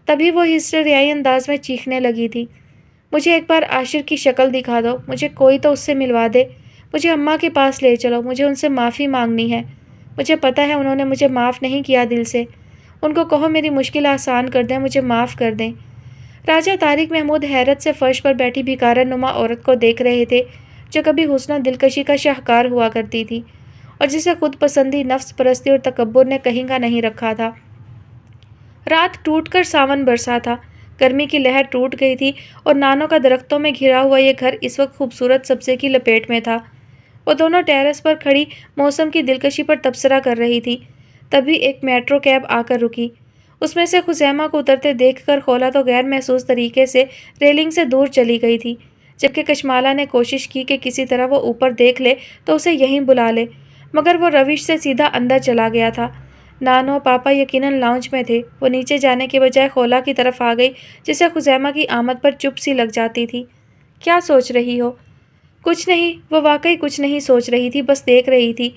تبھی وہ ہسٹریائی انداز میں چیخنے لگی تھی، مجھے ایک بار عاشر کی شکل دکھا دو، مجھے کوئی تو اس سے ملوا دے، مجھے اماں کے پاس لے چلو، مجھے ان سے معافی مانگنی ہے۔ مجھے پتا ہے انہوں نے مجھے معاف نہیں کیا دل سے۔ ان کو کہو میری مشکل آسان کر دیں، مجھے معاف کر دیں۔ راجہ طارق محمود حیرت سے فرش پر بیٹھی بھکارن نما عورت کو دیکھ رہے تھے، جو کبھی حسن و دلکشی کا شاہکار ہوا کرتی تھی اور جسے خود پسندی، نفس پرستی اور تکبر نے کہیں کا نہیں رکھا تھا۔ رات ٹوٹ کر ساون برسا تھا، گرمی کی لہر ٹوٹ گئی تھی اور نانوں کا درختوں میں گھرا ہوا یہ گھر اس وقت خوبصورت سبزے کی لپیٹ میں تھا۔ وہ دونوں ٹیرس پر کھڑی موسم کی دلکشی پر تبصرہ کر رہی تھی، تبھی ایک میٹرو کیب آ کر رکی۔ اس میں سے خزیمہ کو اترتے دیکھ کر خولا تو غیر محسوس طریقے سے ریلنگ سے دور چلی گئی تھی، جبکہ کشمالہ نے کوشش کی کہ کسی طرح وہ اوپر دیکھ لے تو اسے یہیں بلا لے، مگر وہ روش سے سیدھا اندر چلا گیا تھا۔ نانو پاپا یقیناً لاؤنج میں تھے۔ وہ نیچے جانے کے بجائے خولا کی طرف آ گئی، جسے خزیمہ کی آمد پر چپ سی لگ جاتی تھی۔ کیا سوچ رہی ہو؟ کچھ نہیں، وہ واقعی کچھ نہیں سوچ رہی تھی، بس دیکھ رہی تھی۔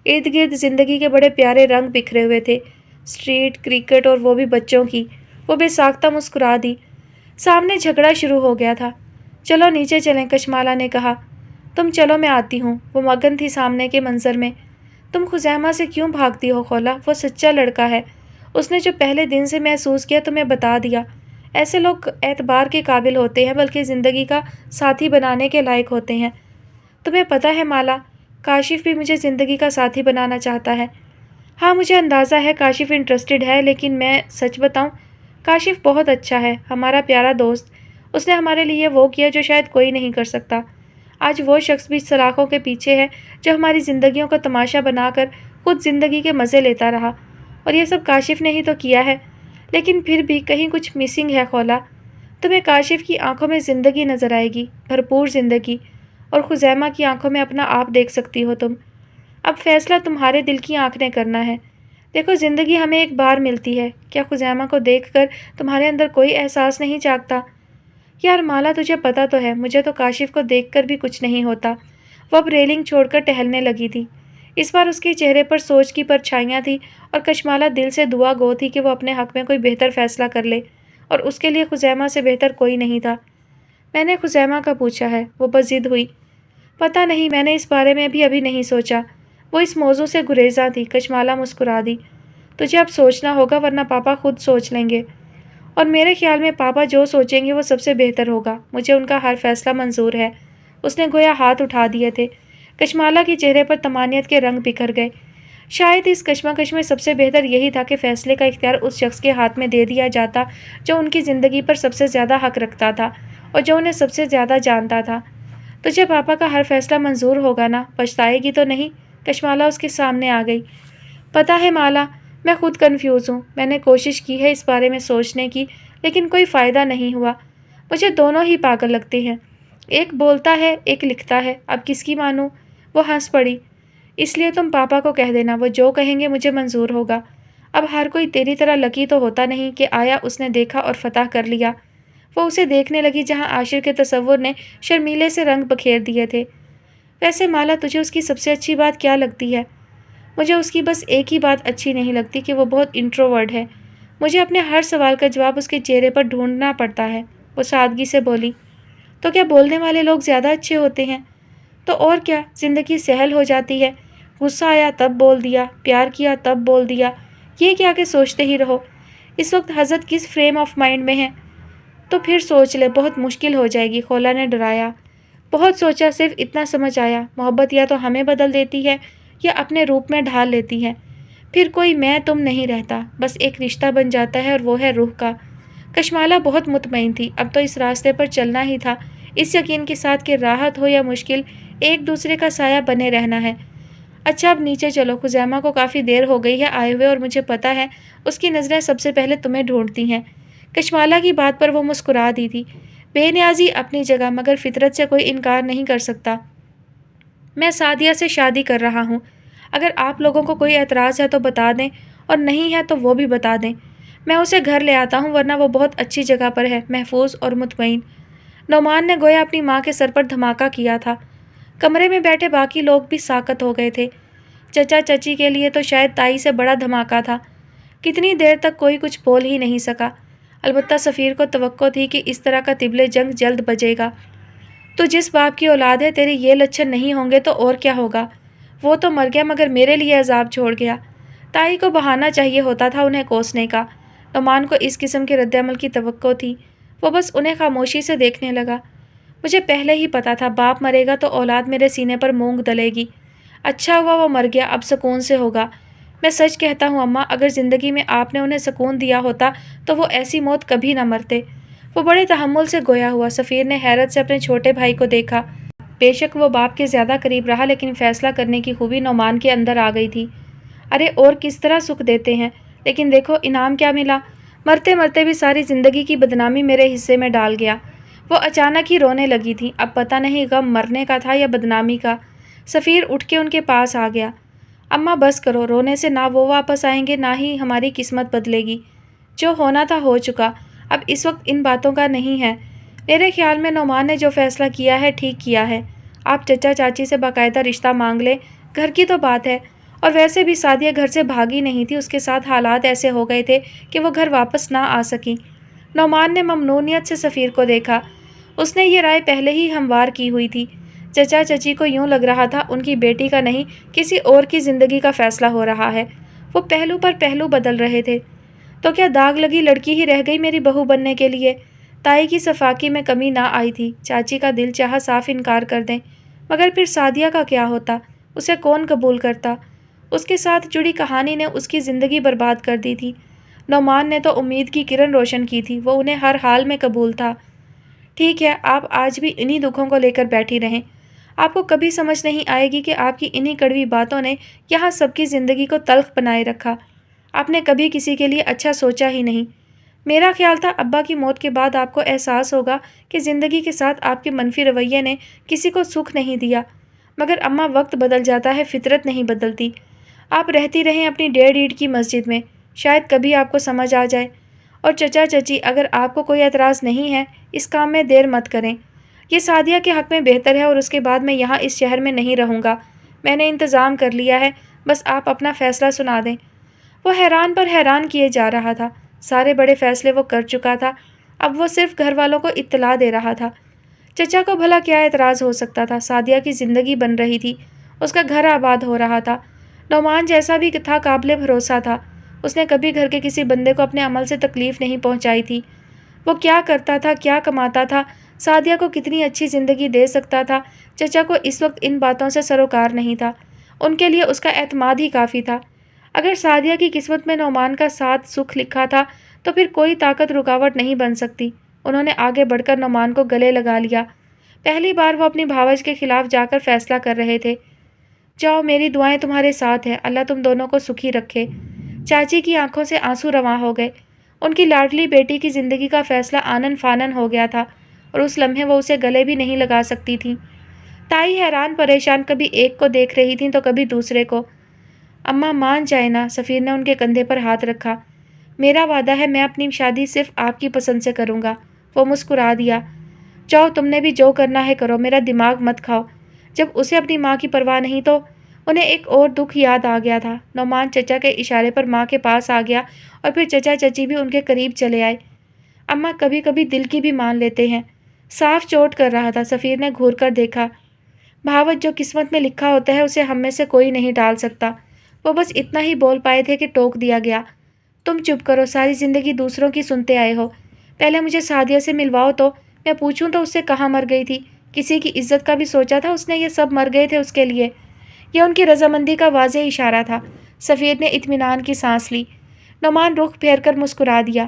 ارد گرد زندگی کے بڑے پیارے رنگ بکھرے ہوئے تھے، اسٹریٹ، کرکٹ اور وہ بھی بچوں کی۔ وہ بے ساختہ مسکرا دی۔ سامنے جھگڑا شروع ہو گیا تھا۔ چلو نیچے چلیں، کشمالہ نے کہا۔ تم چلو، میں آتی ہوں۔ وہ مگن تھی سامنے کے منظر میں۔ تم خزیمہ سے کیوں بھاگتی ہو خولا؟ وہ سچا لڑکا ہے، اس نے جو پہلے دن سے محسوس کیا تمہیں بتا دیا۔ ایسے لوگ اعتبار کے قابل ہوتے ہیں، بلکہ زندگی کا ساتھی بنانے کے لائق ہوتے ہیں۔ تمہیں پتہ ہے مالا، کاشف بھی مجھے زندگی کا ساتھی بنانا چاہتا ہے۔ ہاں مجھے اندازہ ہے کاشف انٹرسٹڈ ہے، لیکن میں سچ بتاؤں، کاشف بہت اچھا ہے، ہمارا پیارا دوست۔ اس نے ہمارے لیے وہ کیا جو شاید کوئی نہیں کر سکتا۔ آج وہ شخص بھی سلاخوں کے پیچھے ہے جو ہماری زندگیوں کا تماشا بنا کر خود زندگی کے مزے لیتا رہا، اور یہ سب کاشف نے ہی تو کیا ہے۔ لیکن پھر بھی کہیں کچھ مسنگ ہے خولا۔ تمہیں کاشف کی آنکھوں میں زندگی نظر آئے گی، بھرپور زندگی، اور خزیمہ کی آنکھوں میں اپنا آپ دیکھ سکتی ہو تم۔ اب فیصلہ تمہارے دل کی آنکھ نے کرنا ہے۔ دیکھو زندگی ہمیں ایک بار ملتی ہے، کیا خزیمہ کو دیکھ کر تمہارے اندر کوئی احساس نہیں جاگتا؟ یار مالا، تجھے پتا تو ہے مجھے تو کاشف کو دیکھ کر بھی کچھ نہیں ہوتا۔ وہ اب ریلنگ چھوڑ کر ٹہلنے لگی تھی۔ اس بار اس کے چہرے پر سوچ کی پرچھائیاں تھیں، اور کشمالہ دل سے دعا گو تھی کہ وہ اپنے حق میں کوئی بہتر فیصلہ کر لے، اور اس کے لیے خزیمہ سے بہتر کوئی نہیں تھا۔ میں نے خزیمہ کا پوچھا ہے، وہ بس ضد ہوئی۔ پتہ نہیں، میں نے اس بارے میں بھی ابھی نہیں سوچا۔ وہ اس موضوع سے گریزاں تھی۔ کشمالہ مسکرا دی۔ تجھے اب سوچنا ہوگا، ورنہ پاپا خود سوچ لیں گے، اور میرے خیال میں پاپا جو سوچیں گے وہ سب سے بہتر ہوگا۔ مجھے ان کا ہر فیصلہ منظور ہے۔ اس نے گویا ہاتھ اٹھا دیے تھے۔ کشمالہ کے چہرے پر طمانینت کے رنگ بکھر گئے۔ شاید اس کشمکش میں سب سے بہتر یہی تھا کہ فیصلے کا اختیار اس شخص کے ہاتھ میں دے دیا جاتا جو ان کی زندگی پر سب سے زیادہ حق رکھتا تھا اور جو انہیں سب سے زیادہ جانتا تھا۔ تجھے پاپا کا ہر فیصلہ منظور ہوگا نا؟ پچھتائے گی تو نہیں؟ کشمالہ اس کے سامنے آ گئی۔ پتہ ہے مالا، میں خود کنفیوز ہوں۔ میں نے کوشش کی ہے اس بارے میں سوچنے کی، لیکن کوئی فائدہ نہیں ہوا۔ مجھے دونوں ہی پاگل لگتے ہیں، ایک بولتا ہے ایک لکھتا ہے، اب کس کی مانوں؟ وہ ہنس پڑی۔ اس لیے تم پاپا کو کہہ دینا، وہ جو کہیں گے مجھے منظور ہوگا۔ اب ہر کوئی تیری طرح لکی تو ہوتا نہیں کہ آیا اس نے دیکھا اور فتح کر لیا۔ وہ اسے دیکھنے لگی جہاں عاشر کے تصور نے شرمیلے سے رنگ بکھیر دیے تھے۔ ویسے مالا، تجھے اس کی سب سے اچھی بات کیا لگتی ہے؟ مجھے اس کی بس ایک ہی بات اچھی نہیں لگتی کہ وہ بہت انٹروورٹ ہے۔ مجھے اپنے ہر سوال کا جواب اس کے چہرے پر ڈھونڈنا پڑتا ہے۔ وہ سادگی سے بولی۔ تو کیا بولنے والے لوگ زیادہ اچھے ہوتے ہیں؟ تو اور کیا، زندگی سہل ہو جاتی ہے۔ غصہ آیا تب بول دیا، پیار کیا تب بول دیا، یہ کیا کہ سوچتے ہی رہو۔ اس وقت حضرت کس فریم آف مائنڈ میں ہے؟ تو پھر سوچ لے، بہت مشکل ہو جائے گی، خولا نے ڈرایا۔ بہت سوچا، صرف اتنا سمجھ آیا، محبت یا تو ہمیں بدل دیتی ہے یا اپنے روپ میں ڈھال لیتی ہے، پھر کوئی میں تم نہیں رہتا، بس ایک رشتہ بن جاتا ہے اور وہ ہے روح کا۔ کشمالہ بہت مطمئن تھی، اب تو اس راستے پر چلنا ہی تھا، اس یقین کے ساتھ کہ راحت ہو یا مشکل ایک دوسرے کا سایہ بنے رہنا ہے۔ اچھا اب نیچے چلو، خزیمہ کو کافی دیر ہو گئی ہے آئے ہوئے اور مجھے پتا ہے اس کی نظریں سب سے پہلے تمہیں ڈھونڈتی ہیں۔ کشمالہ کی بات پر وہ مسکرا دی تھی۔ بے نیازی اپنی جگہ، مگر فطرت سے کوئی انکار نہیں کر سکتا۔ میں سعدیہ سے شادی کر رہا ہوں۔ اگر آپ لوگوں کو کوئی اعتراض ہے تو بتا دیں، اور نہیں ہے تو وہ بھی بتا دیں۔ میں اسے گھر لے آتا ہوں، ورنہ وہ بہت اچھی جگہ پر ہے، محفوظ اور مطمئن۔ نعمان نے گویا اپنی ماں کے سر پر دھماکہ کیا تھا۔ کمرے میں بیٹھے باقی لوگ بھی ساکت ہو گئے تھے۔ چچا چچی کے لیے تو شاید تائی سے بڑا دھماکہ تھا۔ کتنی دیر تک کوئی کچھ بول ہی نہیں سکا۔ البتہ سفیر کو توقع تھی کہ اس طرح کا طبل جنگ جلد بجے گا۔ تو جس باپ کی اولاد ہے، تیرے یہ لچھن نہیں ہوں گے تو اور کیا ہوگا؟ وہ تو مر گیا مگر میرے لیے عذاب چھوڑ گیا۔ تائی کو بہانا چاہیے ہوتا تھا انہیں کوسنے کا۔ نعمان کو اس قسم کے رد عمل کی توقع تھی۔ وہ بس انہیں خاموشی سے دیکھنے لگا۔ مجھے پہلے ہی پتا تھا باپ مرے گا تو اولاد میرے سینے پر مونگ دلے گی۔ اچھا ہوا وہ مر گیا، اب سکون سے ہوگا۔ میں سچ کہتا ہوں اماں، اگر زندگی میں آپ نے انہیں سکون دیا ہوتا تو وہ ایسی موت کبھی نہ مرتے۔ وہ بڑے تحمل سے گویا ہوا۔ سفیر نے حیرت سے اپنے چھوٹے بھائی کو دیکھا۔ بے شک وہ باپ کے زیادہ قریب رہا، لیکن فیصلہ کرنے کی خوبی نعمان کے اندر آ گئی تھی۔ ارے اور کس طرح سکھ دیتے ہیں، لیکن دیکھو انعام کیا ملا۔ مرتے مرتے بھی ساری زندگی کی بدنامی میرے حصے میں ڈال گیا۔ وہ اچانک ہی رونے لگی تھی۔ اب پتہ نہیں غم مرنے کا تھا یا بدنامی کا۔ سفیر اٹھ کے ان کے پاس آ گیا۔ اماں بس کرو، رونے سے نہ وہ واپس آئیں گے نہ ہی ہماری قسمت بدلے گی۔ جو ہونا تھا ہو چکا، اب اس وقت ان باتوں کا نہیں ہے۔ میرے خیال میں نعمان نے جو فیصلہ کیا ہے ٹھیک کیا ہے۔ آپ چچا چاچی سے باقاعدہ رشتہ مانگ لیں، گھر کی تو بات ہے۔ اور ویسے بھی سعدیہ گھر سے بھاگی نہیں تھی، اس کے ساتھ حالات ایسے ہو گئے تھے کہ وہ گھر واپس نہ آ سکی۔ نعمان نے ممنونیت سے سفیر کو دیکھا۔ اس نے یہ رائے پہلے ہی ہموار کی ہوئی تھی۔ چچا چچی کو یوں لگ رہا تھا ان کی بیٹی کا نہیں کسی اور کی زندگی کا فیصلہ ہو رہا ہے۔ وہ پہلو پر پہلو بدل رہے تھے۔ تو کیا داغ لگی لڑکی ہی رہ گئی میری بہو بننے کے لیے؟ تائی کی صفاقی میں کمی نہ آئی تھی۔ چاچی کا دل چاہا صاف انکار کر دیں، مگر پھر سعدیہ کا کیا ہوتا؟ اسے کون قبول کرتا؟ اس کے ساتھ جڑی کہانی نے اس کی زندگی برباد کر دی تھی۔ نعمان نے تو امید کی کرن روشن کی تھی، وہ انہیں ہر حال میں قبول تھا۔ ٹھیک ہے، آپ آج بھی انہی دکھوں کو لے کر بیٹھی رہیں۔ آپ کو کبھی سمجھ نہیں آئے گی کہ آپ کی انہی کڑوی باتوں نے یہاں سب کی زندگی کو تلخ بنائے رکھا۔ آپ نے کبھی کسی کے لیے اچھا سوچا ہی نہیں۔ میرا خیال تھا ابا کی موت کے بعد آپ کو احساس ہوگا کہ زندگی کے ساتھ آپ کے منفی رویے نے کسی کو سکھ نہیں دیا، مگر اماں وقت بدل جاتا ہے، فطرت نہیں بدلتی۔ آپ رہتی رہیں اپنی 1.5 اینٹ کی مسجد میں، شاید کبھی آپ کو سمجھ آ جائے۔ اور چچا چچی، اگر آپ کو کوئی اعتراض نہیں ہے اس کام میں دیر مت کریں۔ یہ سعدیہ کے حق میں بہتر ہے، اور اس کے بعد میں یہاں اس شہر میں نہیں رہوں گا۔ میں نے انتظام کر لیا ہے، بس آپ اپنا فیصلہ سنا دیں۔ وہ حیران پر حیران کیے جا رہا تھا۔ سارے بڑے فیصلے وہ کر چکا تھا، اب وہ صرف گھر والوں کو اطلاع دے رہا تھا۔ چچا کو بھلا کیا اعتراض ہو سکتا تھا؟ سعدیہ کی زندگی بن رہی تھی، اس کا گھر آباد ہو رہا تھا۔ نعمان جیسا بھی تھا قابل بھروسہ تھا، اس نے کبھی گھر کے کسی بندے کو اپنے عمل سے تکلیف نہیں پہنچائی تھی۔ وہ کیا کرتا تھا، کیا کماتا تھا، سعدیہ کو کتنی اچھی زندگی دے سکتا تھا، چچا کو اس وقت ان باتوں سے سروکار نہیں تھا۔ ان کے لیے اس کا اعتماد ہی کافی تھا۔ اگر سعدیہ کی قسمت میں نعمان کا ساتھ سکھ لکھا تھا تو پھر کوئی طاقت رکاوٹ نہیں بن سکتی۔ انہوں نے آگے بڑھ کر نعمان کو گلے لگا لیا۔ پہلی بار وہ اپنی بھاوج کے خلاف جا کر فیصلہ کر رہے تھے۔ جاؤ، میری دعائیں تمہارے ساتھ ہیں، اللہ تم دونوں کو سکھی رکھے۔ چاچی کی آنکھوں سے آنسو رواں ہو گئے۔ ان کی لاڈلی بیٹی کی زندگی کا فیصلہ آنن فانن ہو گیا تھا، اور اس لمحے وہ اسے گلے بھی نہیں لگا سکتی تھیں۔ تائی حیران پریشان کبھی ایک کو دیکھ رہی تھیں تو کبھی دوسرے کو۔ اماں مان جائے نا، سفیر نے ان کے کندھے پر ہاتھ رکھا۔ میرا وعدہ ہے میں اپنی شادی صرف آپ کی پسند سے کروں گا۔ وہ مسکرا دیا۔ جاؤ، تم نے بھی جو کرنا ہے کرو، میرا دماغ مت کھاؤ۔ جب اسے اپنی ماں کی پرواہ نہیں تو انہیں ایک اور دکھ یاد آ گیا تھا۔ نعمان چچا کے اشارے پر ماں کے پاس آ گیا، اور پھر چچا چچی بھی ان کے قریب چلے آئے۔ اماں کبھی کبھی دل کی بھی مان لیتے ہیں۔ صاف چوٹ کر رہا تھا۔ سفیر نے گھور کر دیکھا۔ بھاوت جو قسمت میں لکھا ہوتا ہے اسے ہم میں سے کوئی نہیں ٹال سکتا۔ وہ بس اتنا ہی بول پائے تھے کہ ٹوک دیا گیا۔ تم چپ کرو، ساری زندگی دوسروں کی سنتے آئے ہو۔ پہلے مجھے سعدیہ سے ملواؤ تو میں پوچھوں تو اس سے کہاں مر گئی تھی؟ کسی کی عزت کا بھی سوچا تھا اس نے؟ یہ سب مر گئے تھے اس کے لیے۔ یہ ان کی رضامندی کا واضح اشارہ تھا۔ سفیر نے اطمینان کی سانس لی۔ نعمان رخ پھیر کر مسکرا دیا۔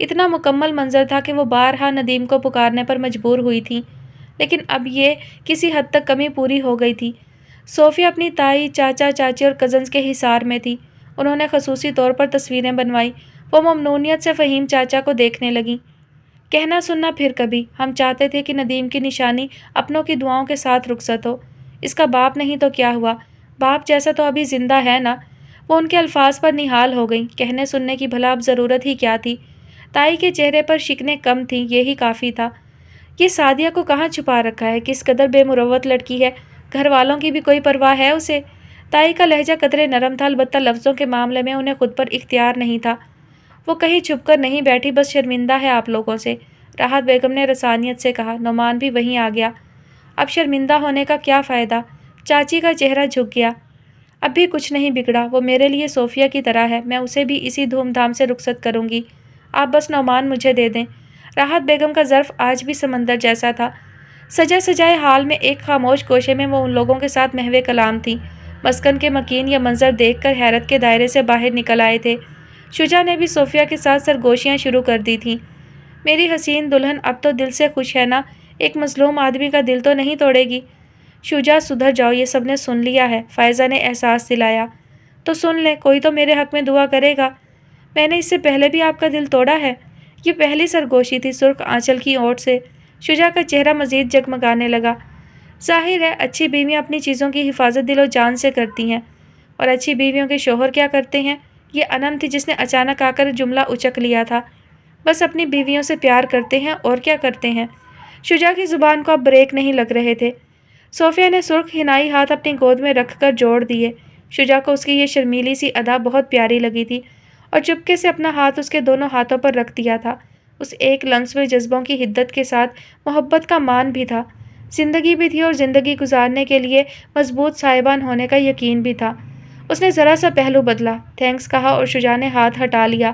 اتنا مکمل منظر تھا کہ وہ بارہا ندیم کو پکارنے پر مجبور ہوئی تھیں، لیکن اب یہ کسی حد تک کمی پوری ہو گئی تھی۔ صوفیہ اپنی تائی، چاچا چاچی اور کزنز کے حصار میں تھی۔ انہوں نے خصوصی طور پر تصویریں بنوائیں۔ وہ ممنونیت سے فہیم چاچا کو دیکھنے لگیں۔ کہنا سننا پھر کبھی، ہم چاہتے تھے کہ ندیم کی نشانی اپنوں کی دعاؤں کے ساتھ رخصت ہو۔ اس کا باپ نہیں تو کیا ہوا، باپ جیسا تو ابھی زندہ ہے نا۔ وہ ان کے الفاظ پر نہال ہو گئیں۔ کہنے سننے کی بھلا اب ضرورت ہی کیا تھی؟ تائی کے چہرے پر شکنیں کم تھیں، یہی کافی تھا۔ یہ سعدیہ کو کہاں چھپا رکھا ہے؟ کس قدر بے مروت لڑکی ہے، گھر والوں کی بھی کوئی پرواہ ہے اسے؟ تائی کا لہجہ قدرے نرم تھا، البتہ لفظوں کے معاملے میں انہیں خود پر اختیار نہیں تھا۔ وہ کہیں چھپ کر نہیں بیٹھی، بس شرمندہ ہے آپ لوگوں سے، راحت بیگم نے رسانیت سے کہا۔ نعمان بھی وہیں آ گیا۔ اب شرمندہ ہونے کا کیا فائدہ؟ چاچی کا چہرہ جھک گیا۔ اب بھی کچھ نہیں بگڑا، وہ میرے لیے صوفیہ کی طرح ہے، میں اسے بھی اسی دھوم دھام سے رخصت کروں گی۔ آپ بس نعمان مجھے دے دیں۔ راحت بیگم کا ظرف آج بھی سمندر جیسا تھا۔ سجے سجائے حال میں ایک خاموش گوشے میں وہ ان لوگوں کے ساتھ محو کلام تھی۔ مسکن کے مکین یہ منظر دیکھ کر حیرت کے دائرے سے باہر نکل آئے تھے۔ شجاع نے بھی صوفیہ کے ساتھ سرگوشیاں شروع کر دی تھیں۔ میری حسین دلہن اب تو دل سے خوش ہے نا، ایک مظلوم آدمی کا دل تو نہیں توڑے گی۔ شجاع سدھر جاؤ، یہ سب نے سن لیا ہے، فائزہ نے احساس دلایا۔ تو سن لیں، کوئی تو میرے حق میں دعا کرے گا۔ میں نے اس سے پہلے بھی آپ کا دل توڑا ہے؟ یہ پہلی سرگوشی تھی سرخ آنچل کی اوٹ سے۔ شجاع کا چہرہ مزید جگمگانے لگا۔ ظاہر ہے اچھی بیویاں اپنی چیزوں کی حفاظت دل و جان سے کرتی ہیں، اور اچھی بیویوں کے شوہر کیا کرتے ہیں؟ یہ انم تھی جس نے اچانک آ کر جملہ اچک لیا تھا۔ بس اپنی بیویوں سے پیار کرتے ہیں، اور کیا کرتے ہیں؟ شجاع کی زبان کو اب بریک نہیں لگ رہے تھے۔ صوفیہ نے سرخ حنائی ہاتھ اپنی گود میں رکھ کر جوڑ دیے۔ شجاع کو اس کی یہ شرمیلی سی ادا بہت پیاری لگی تھی، اور چپکے سے اپنا ہاتھ اس کے دونوں ہاتھوں پر رکھ دیا تھا۔ اس ایک لمس میں جذبوں کی حدت کے ساتھ محبت کا مان بھی تھا، زندگی بھی تھی، اور زندگی گزارنے کے لیے مضبوط سائبان ہونے کا یقین بھی تھا۔ اس نے ذرا سا پہلو بدلا، تھینکس کہا، اور شجاع نے ہاتھ ہٹا لیا،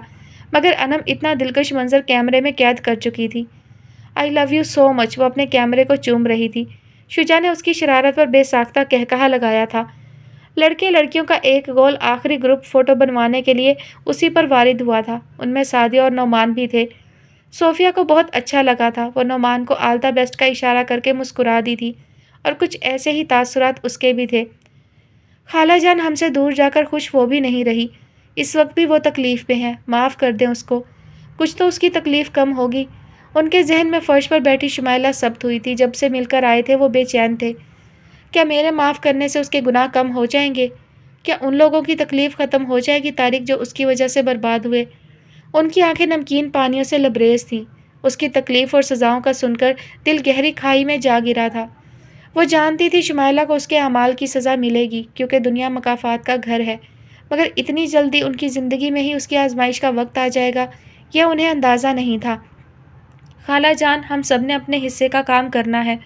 مگر انم اتنا دلکش منظر کیمرے میں قید کر چکی تھی۔ آئی لو یو سو مچ، وہ اپنے کیمرے کو چوم رہی تھی۔ شجاع نے اس کی شرارت پر بے ساختہ قہقہا لگایا تھا۔ لڑکے لڑکیوں کا ایک گول آخری گروپ فوٹو بنوانے کے لیے اسی پر وارد ہوا تھا۔ ان میں سعدیہ اور نعمان بھی تھے۔ صوفیہ کو بہت اچھا لگا تھا۔ وہ نعمان کو آل دا بیسٹ کا اشارہ کر کے مسکرا دی تھی، اور کچھ ایسے ہی تاثرات اس کے بھی تھے۔ خالہ جان ہم سے دور جا کر خوش وہ بھی نہیں رہی، اس وقت بھی وہ تکلیف میں ہے، معاف کر دیں اس کو، کچھ تو اس کی تکلیف کم ہوگی۔ ان کے ذہن میں فرش پر بیٹھی شمائلہ ثبت ہوئی تھی۔ جب سے مل کر آئے تھے وہ بے چین تھے۔ کیا میرے معاف کرنے سے اس کے گناہ کم ہو جائیں گے؟ کیا ان لوگوں کی تکلیف ختم ہو جائے گی طارق، جو اس کی وجہ سے برباد ہوئے؟ ان کی آنکھیں نمکین پانیوں سے لبریز تھیں۔ اس کی تکلیف اور سزاؤں کا سن کر دل گہری کھائی میں جا گرا تھا۔ وہ جانتی تھی شمائلہ کو اس کے اعمال کی سزا ملے گی، کیونکہ دنیا مکافات کا گھر ہے، مگر اتنی جلدی ان کی زندگی میں ہی اس کی آزمائش کا وقت آ جائے گا، یہ انہیں اندازہ نہیں تھا۔ خالہ جان ہم سب نے اپنے حصے کا کام کرنا ہے،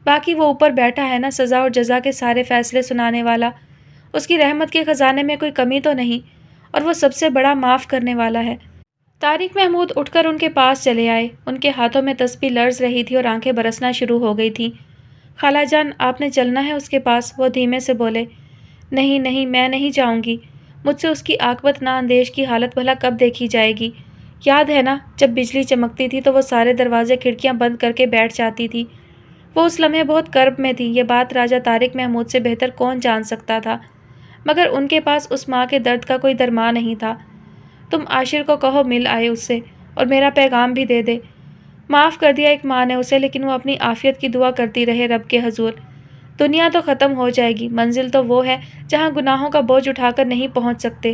باقی وہ اوپر بیٹھا ہے نا، سزا اور جزا کے سارے فیصلے سنانے والا، اس کی رحمت کے خزانے میں کوئی کمی تو نہیں، اور وہ سب سے بڑا معاف کرنے والا ہے۔ طارق محمود اٹھ کر ان کے پاس چلے آئے۔ ان کے ہاتھوں میں تسبیح لرز رہی تھی اور آنکھیں برسنا شروع ہو گئی تھیں۔ خالہ جان آپ نے چلنا ہے اس کے پاس؟ وہ دھیمے سے بولے۔ نہیں نہیں، میں نہیں جاؤں گی، مجھ سے اس کی عاقبت نااندیش کی حالت بھلا کب دیکھی جائے گی؟ یاد ہے نا جب بجلی چمکتی تھی تو وہ سارے دروازے کھڑکیاں بند کر کے بیٹھ جاتی تھی؟ وہ اس لمحے بہت کرب میں تھی، یہ بات راجہ طارق محمود سے بہتر کون جان سکتا تھا، مگر ان کے پاس اس ماں کے درد کا کوئی درمان نہیں تھا۔ تم عاشر کو کہو مل آئے اس سے، اور میرا پیغام بھی دے دے۔ معاف کر دیا ایک ماں نے اسے، لیکن وہ اپنی عافیت کی دعا کرتی رہے رب کے حضور۔ دنیا تو ختم ہو جائے گی، منزل تو وہ ہے جہاں گناہوں کا بوجھ اٹھا کر نہیں پہنچ سکتے۔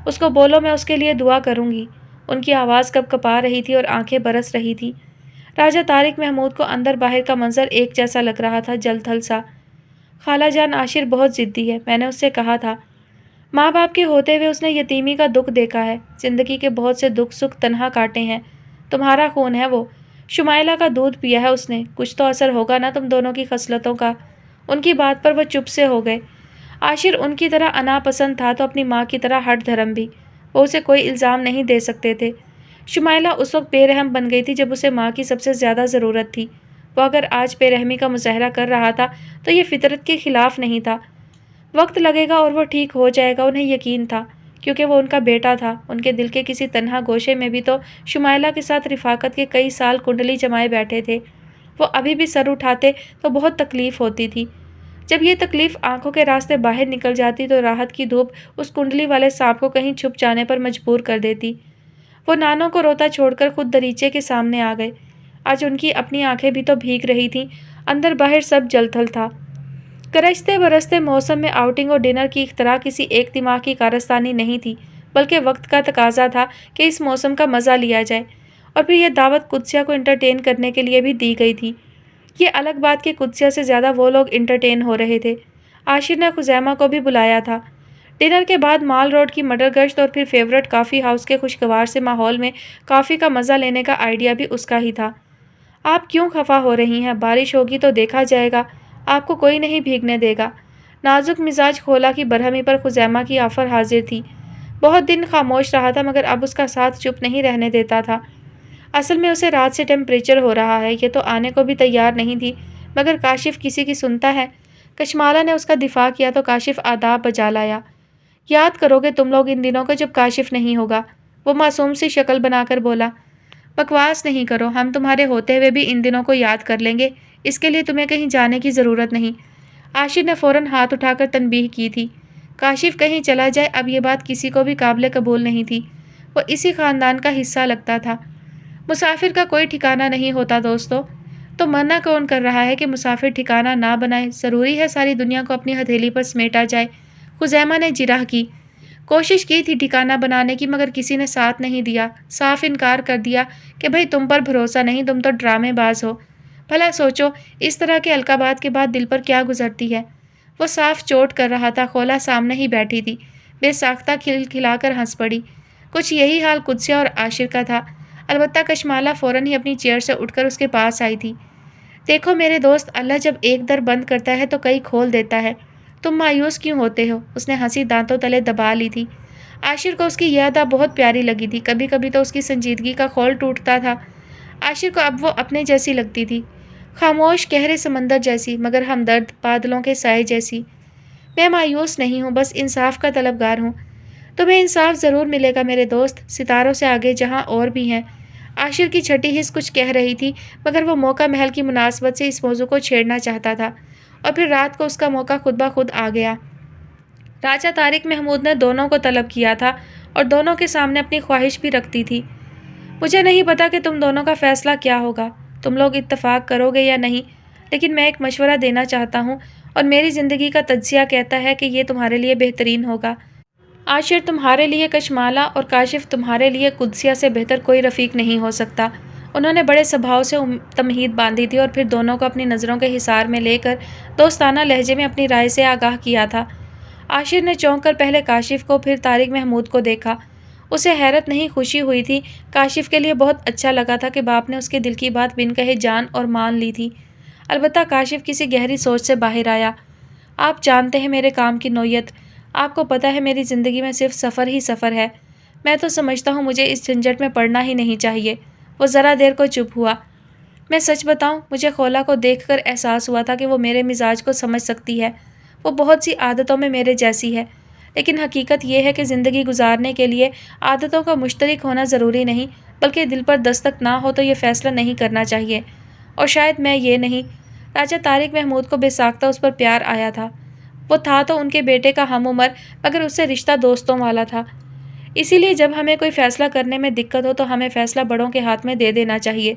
اس کو بولو میں اس کے لیے دعا کروں گی۔ ان کی آواز کپ کپا رہی تھی اور آنکھیں برس رہی تھیں۔ راجہ طارق محمود کو اندر باہر کا منظر ایک جیسا لگ رہا تھا، جل تھل سا۔ خالہ جان عاشر بہت ضدی ہے، میں نے اس سے کہا تھا، ماں باپ کے ہوتے ہوئے اس نے یتیمی کا دکھ دیکھا ہے، زندگی کے بہت سے دکھ سکھ تنہا کاٹے ہیں، تمہارا خون ہے وہ، شمائلہ کا دودھ پیا ہے اس نے، کچھ تو اثر ہوگا نا تم دونوں کی خصلتوں کا۔ ان کی بات پر وہ چپ سے ہو گئے۔ عاشر ان کی طرح انا پسند تھا تو اپنی ماں کی طرح ہٹ دھرم بھی، وہ اسے کوئی الزام نہیں دے سکتے تھے۔ شمائلہ اس وقت بے رحم بن گئی تھی جب اسے ماں کی سب سے زیادہ ضرورت تھی، وہ اگر آج بے رحمی کا مظاہرہ کر رہا تھا تو یہ فطرت کے خلاف نہیں تھا۔ وقت لگے گا اور وہ ٹھیک ہو جائے گا، انہیں یقین تھا، کیونکہ وہ ان کا بیٹا تھا۔ ان کے دل کے کسی تنہا گوشے میں بھی تو شمائلہ کے ساتھ رفاقت کے کئی سال کنڈلی جمائے بیٹھے تھے۔ وہ ابھی بھی سر اٹھاتے تو بہت تکلیف ہوتی تھی۔ جب یہ تکلیف آنکھوں کے راستے باہر نکل جاتی تو راحت کی دھوپ اس کنڈلی والے سانپ کو کہیں چھپ جانے پر مجبور کر دیتی۔ وہ نانوں کو روتا چھوڑ کر خود دریچے کے سامنے آ گئے۔ آج ان کی اپنی آنکھیں بھی تو بھیگ رہی تھیں، اندر باہر سب جل تھل تھا۔ گرجتے برستے موسم میں آؤٹنگ اور ڈنر کی اختراع کسی ایک دماغ کی کارستانی نہیں تھی، بلکہ وقت کا تقاضا تھا کہ اس موسم کا مزہ لیا جائے، اور پھر یہ دعوت قدسیہ کو انٹرٹین کرنے کے لیے بھی دی گئی تھی۔ یہ الگ بات کہ قدسیہ سے زیادہ وہ لوگ انٹرٹین ہو رہے تھے۔ عاشر نے خزیمہ کو بھی بلایا تھا۔ ڈنر کے بعد مال روڈ کی مٹر گشت اور پھر فیورٹ کافی ہاؤس کے خوشگوار سے ماحول میں کافی کا مزہ لینے کا آئیڈیا بھی اس کا ہی تھا۔ آپ کیوں خفا ہو رہی ہیں؟ بارش ہوگی تو دیکھا جائے گا، آپ کو کوئی نہیں بھیگنے دے گا۔ نازک مزاج کھولا کی برہمی پر خزیمہ کی آفر حاضر تھی۔ بہت دن خاموش رہا تھا مگر اب اس کا ساتھ چپ نہیں رہنے دیتا تھا۔ اصل میں اسے رات سے ٹیمپریچر ہو رہا ہے، یہ تو آنے کو بھی تیار نہیں تھی، مگر کاشف کسی کی سنتا ہے۔ کشمالہ نے اس کا دفاع کیا تو کاشف آداب بجا لایا۔ یاد کرو گے تم لوگ ان دنوں کو جب کاشف نہیں ہوگا؟ وہ معصوم سی شکل بنا کر بولا۔ بکواس نہیں کرو، ہم تمہارے ہوتے ہوئے بھی ان دنوں کو یاد کر لیں گے، اس کے لیے تمہیں کہیں جانے کی ضرورت نہیں۔ عاشر نے فوراً ہاتھ اٹھا کر تنبیہ کی تھی۔ کاشف کہیں چلا جائے اب یہ بات کسی کو بھی قابل قبول نہیں تھی، وہ اسی خاندان کا حصہ لگتا تھا۔ مسافر کا کوئی ٹھکانہ نہیں ہوتا دوستو، تو منع کون کر رہا ہے کہ مسافر ٹھکانہ نہ بنائے؟ ضروری ہے ساری دنیا کو اپنی ہتھیلی پر سمیٹا جائے؟ خزیمہ نے جرح کی۔ کوشش کی تھی ٹھکانہ بنانے کی مگر کسی نے ساتھ نہیں دیا، صاف انکار کر دیا کہ بھئی تم پر بھروسہ نہیں، تم تو ڈرامے باز ہو۔ بھلا سوچو اس طرح کے القابات کے بعد دل پر کیا گزرتی ہے۔ وہ صاف چوٹ کر رہا تھا۔ خولا سامنے ہی بیٹھی تھی، بے ساختہ کھل کھلا کر ہنس پڑی۔ کچھ یہی حال قدسیہ اور عاشر کا تھا، البتہ کشمالہ فوراً ہی اپنی چیئر سے اٹھ کر اس کے پاس آئی تھی۔ دیکھو میرے دوست، اللہ جب ایک در بند کرتا ہے تو کئی کھول دیتا ہے، تم مایوس کیوں ہوتے ہو؟ اس نے ہنسی دانتوں تلے دبا لی تھی۔ عاشر کو اس کی یہ ادا بہت پیاری لگی تھی، کبھی کبھی تو اس کی سنجیدگی کا خول ٹوٹتا تھا۔ عاشر کو اب وہ اپنے جیسی لگتی تھی، خاموش گہرے سمندر جیسی مگر ہمدرد بادلوں کے سائے جیسی۔ میں مایوس نہیں ہوں، بس انصاف کا طلبگار ہوں۔ تمہیں انصاف ضرور ملے گا میرے دوست، ستاروں سے آگے جہاں اور بھی ہیں۔ عاشر کی چھٹی حس کچھ کہہ رہی تھی مگر وہ موقع محل کی مناسبت سے اس موضوع کو چھیڑنا چاہتا تھا، اور پھر رات کو اس کا موقع خود بخود آ گیا۔ راجہ طارق محمود نے دونوں کو طلب کیا تھا اور دونوں کے سامنے اپنی خواہش بھی رکھتی تھی۔ مجھے نہیں پتا کہ تم دونوں کا فیصلہ کیا ہوگا، تم لوگ اتفاق کرو گے یا نہیں، لیکن میں ایک مشورہ دینا چاہتا ہوں اور میری زندگی کا تجزیہ کہتا ہے کہ یہ تمہارے لیے بہترین ہوگا۔ عاشر تمہارے لیے کشمالہ اور کاشف تمہارے لیے قدسیہ سے بہتر کوئی رفیق نہیں ہو سکتا۔ انہوں نے بڑے سبھاؤ سے تمہید باندھی تھی اور پھر دونوں کو اپنی نظروں کے حصار میں لے کر دوستانہ لہجے میں اپنی رائے سے آگاہ کیا تھا۔ عاشر نے چونک کر پہلے کاشف کو پھر طارق محمود کو دیکھا۔ اسے حیرت نہیں خوشی ہوئی تھی۔ کاشف کے لیے بہت اچھا لگا تھا کہ باپ نے اس کے دل کی بات بن کہے جان اور مان لی تھی۔ البتہ کاشف کسی گہری سوچ سے باہر آیا۔ آپ جانتے ہیں میرے کام کی نوعیت، آپ کو پتہ ہے میری زندگی میں صرف سفر ہی سفر ہے، میں تو سمجھتا ہوں مجھے اس جھنجٹ میں پڑنا ہی نہیں چاہیے۔ وہ ذرا دیر کو چپ ہوا۔ میں سچ بتاؤں، مجھے خولا کو دیکھ کر احساس ہوا تھا کہ وہ میرے مزاج کو سمجھ سکتی ہے، وہ بہت سی عادتوں میں میرے جیسی ہے، لیکن حقیقت یہ ہے کہ زندگی گزارنے کے لیے عادتوں کا مشترک ہونا ضروری نہیں، بلکہ دل پر دستک نہ ہو تو یہ فیصلہ نہیں کرنا چاہیے، اور شاید میں یہ نہیں۔ راجہ طارق محمود کو بے ساختہ اس پر پیار آیا تھا۔ وہ تھا تو ان کے بیٹے کا ہم عمر، مگر اس سے رشتہ دوستوں والا تھا۔ اسی لیے جب ہمیں کوئی فیصلہ کرنے میں دقت ہو تو ہمیں فیصلہ بڑوں کے ہاتھ میں دے دینا چاہیے۔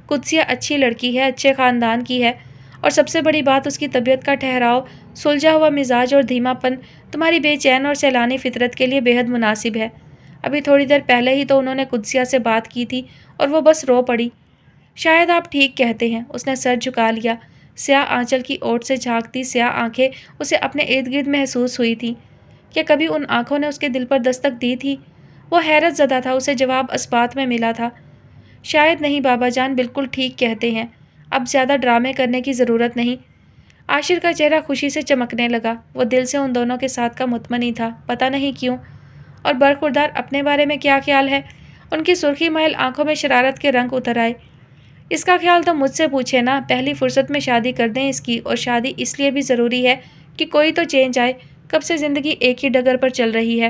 قدسیہ اچھی لڑکی ہے، اچھے خاندان کی ہے، اور سب سے بڑی بات اس کی طبیعت کا ٹھہراؤ، سلجھا ہوا مزاج اور دھیما پن تمہاری بے چین اور سیلانی فطرت کے لیے بے حد مناسب ہے۔ ابھی تھوڑی دیر پہلے ہی تو انہوں نے قدسیہ سے بات کی تھی اور وہ بس رو پڑی۔ شاید آپ ٹھیک کہتے ہیں، اس نے سر جھکا لیا۔ سیاہ آنچل کی اوٹ سے جھانکتی سیاہ آنکھیں اسے اپنے ارد گرد محسوس ہوئی تھیں۔ کیا کبھی ان آنکھوں نے اس کے دل پر دستک دی تھی؟ وہ حیرت زدہ تھا، اسے جواب اسبات میں ملا تھا۔ شاید نہیں بابا جان، بالکل ٹھیک کہتے ہیں، اب زیادہ ڈرامے کرنے کی ضرورت نہیں۔ عاشر کا چہرہ خوشی سے چمکنے لگا، وہ دل سے ان دونوں کے ساتھ کا مطمئن تھا، پتہ نہیں کیوں۔ اور برخوردار اپنے بارے میں کیا خیال ہے؟ ان کی سرخی محل آنکھوں میں شرارت کے رنگ اتر آئے۔ اس کا خیال تو مجھ سے پوچھے نا، پہلی فرصت میں شادی کر دیں اس کی، اور شادی اس لیے بھی ضروری ہے کہ کوئی تو چینج آئے، کب سے زندگی ایک ہی ڈگر پر چل رہی ہے،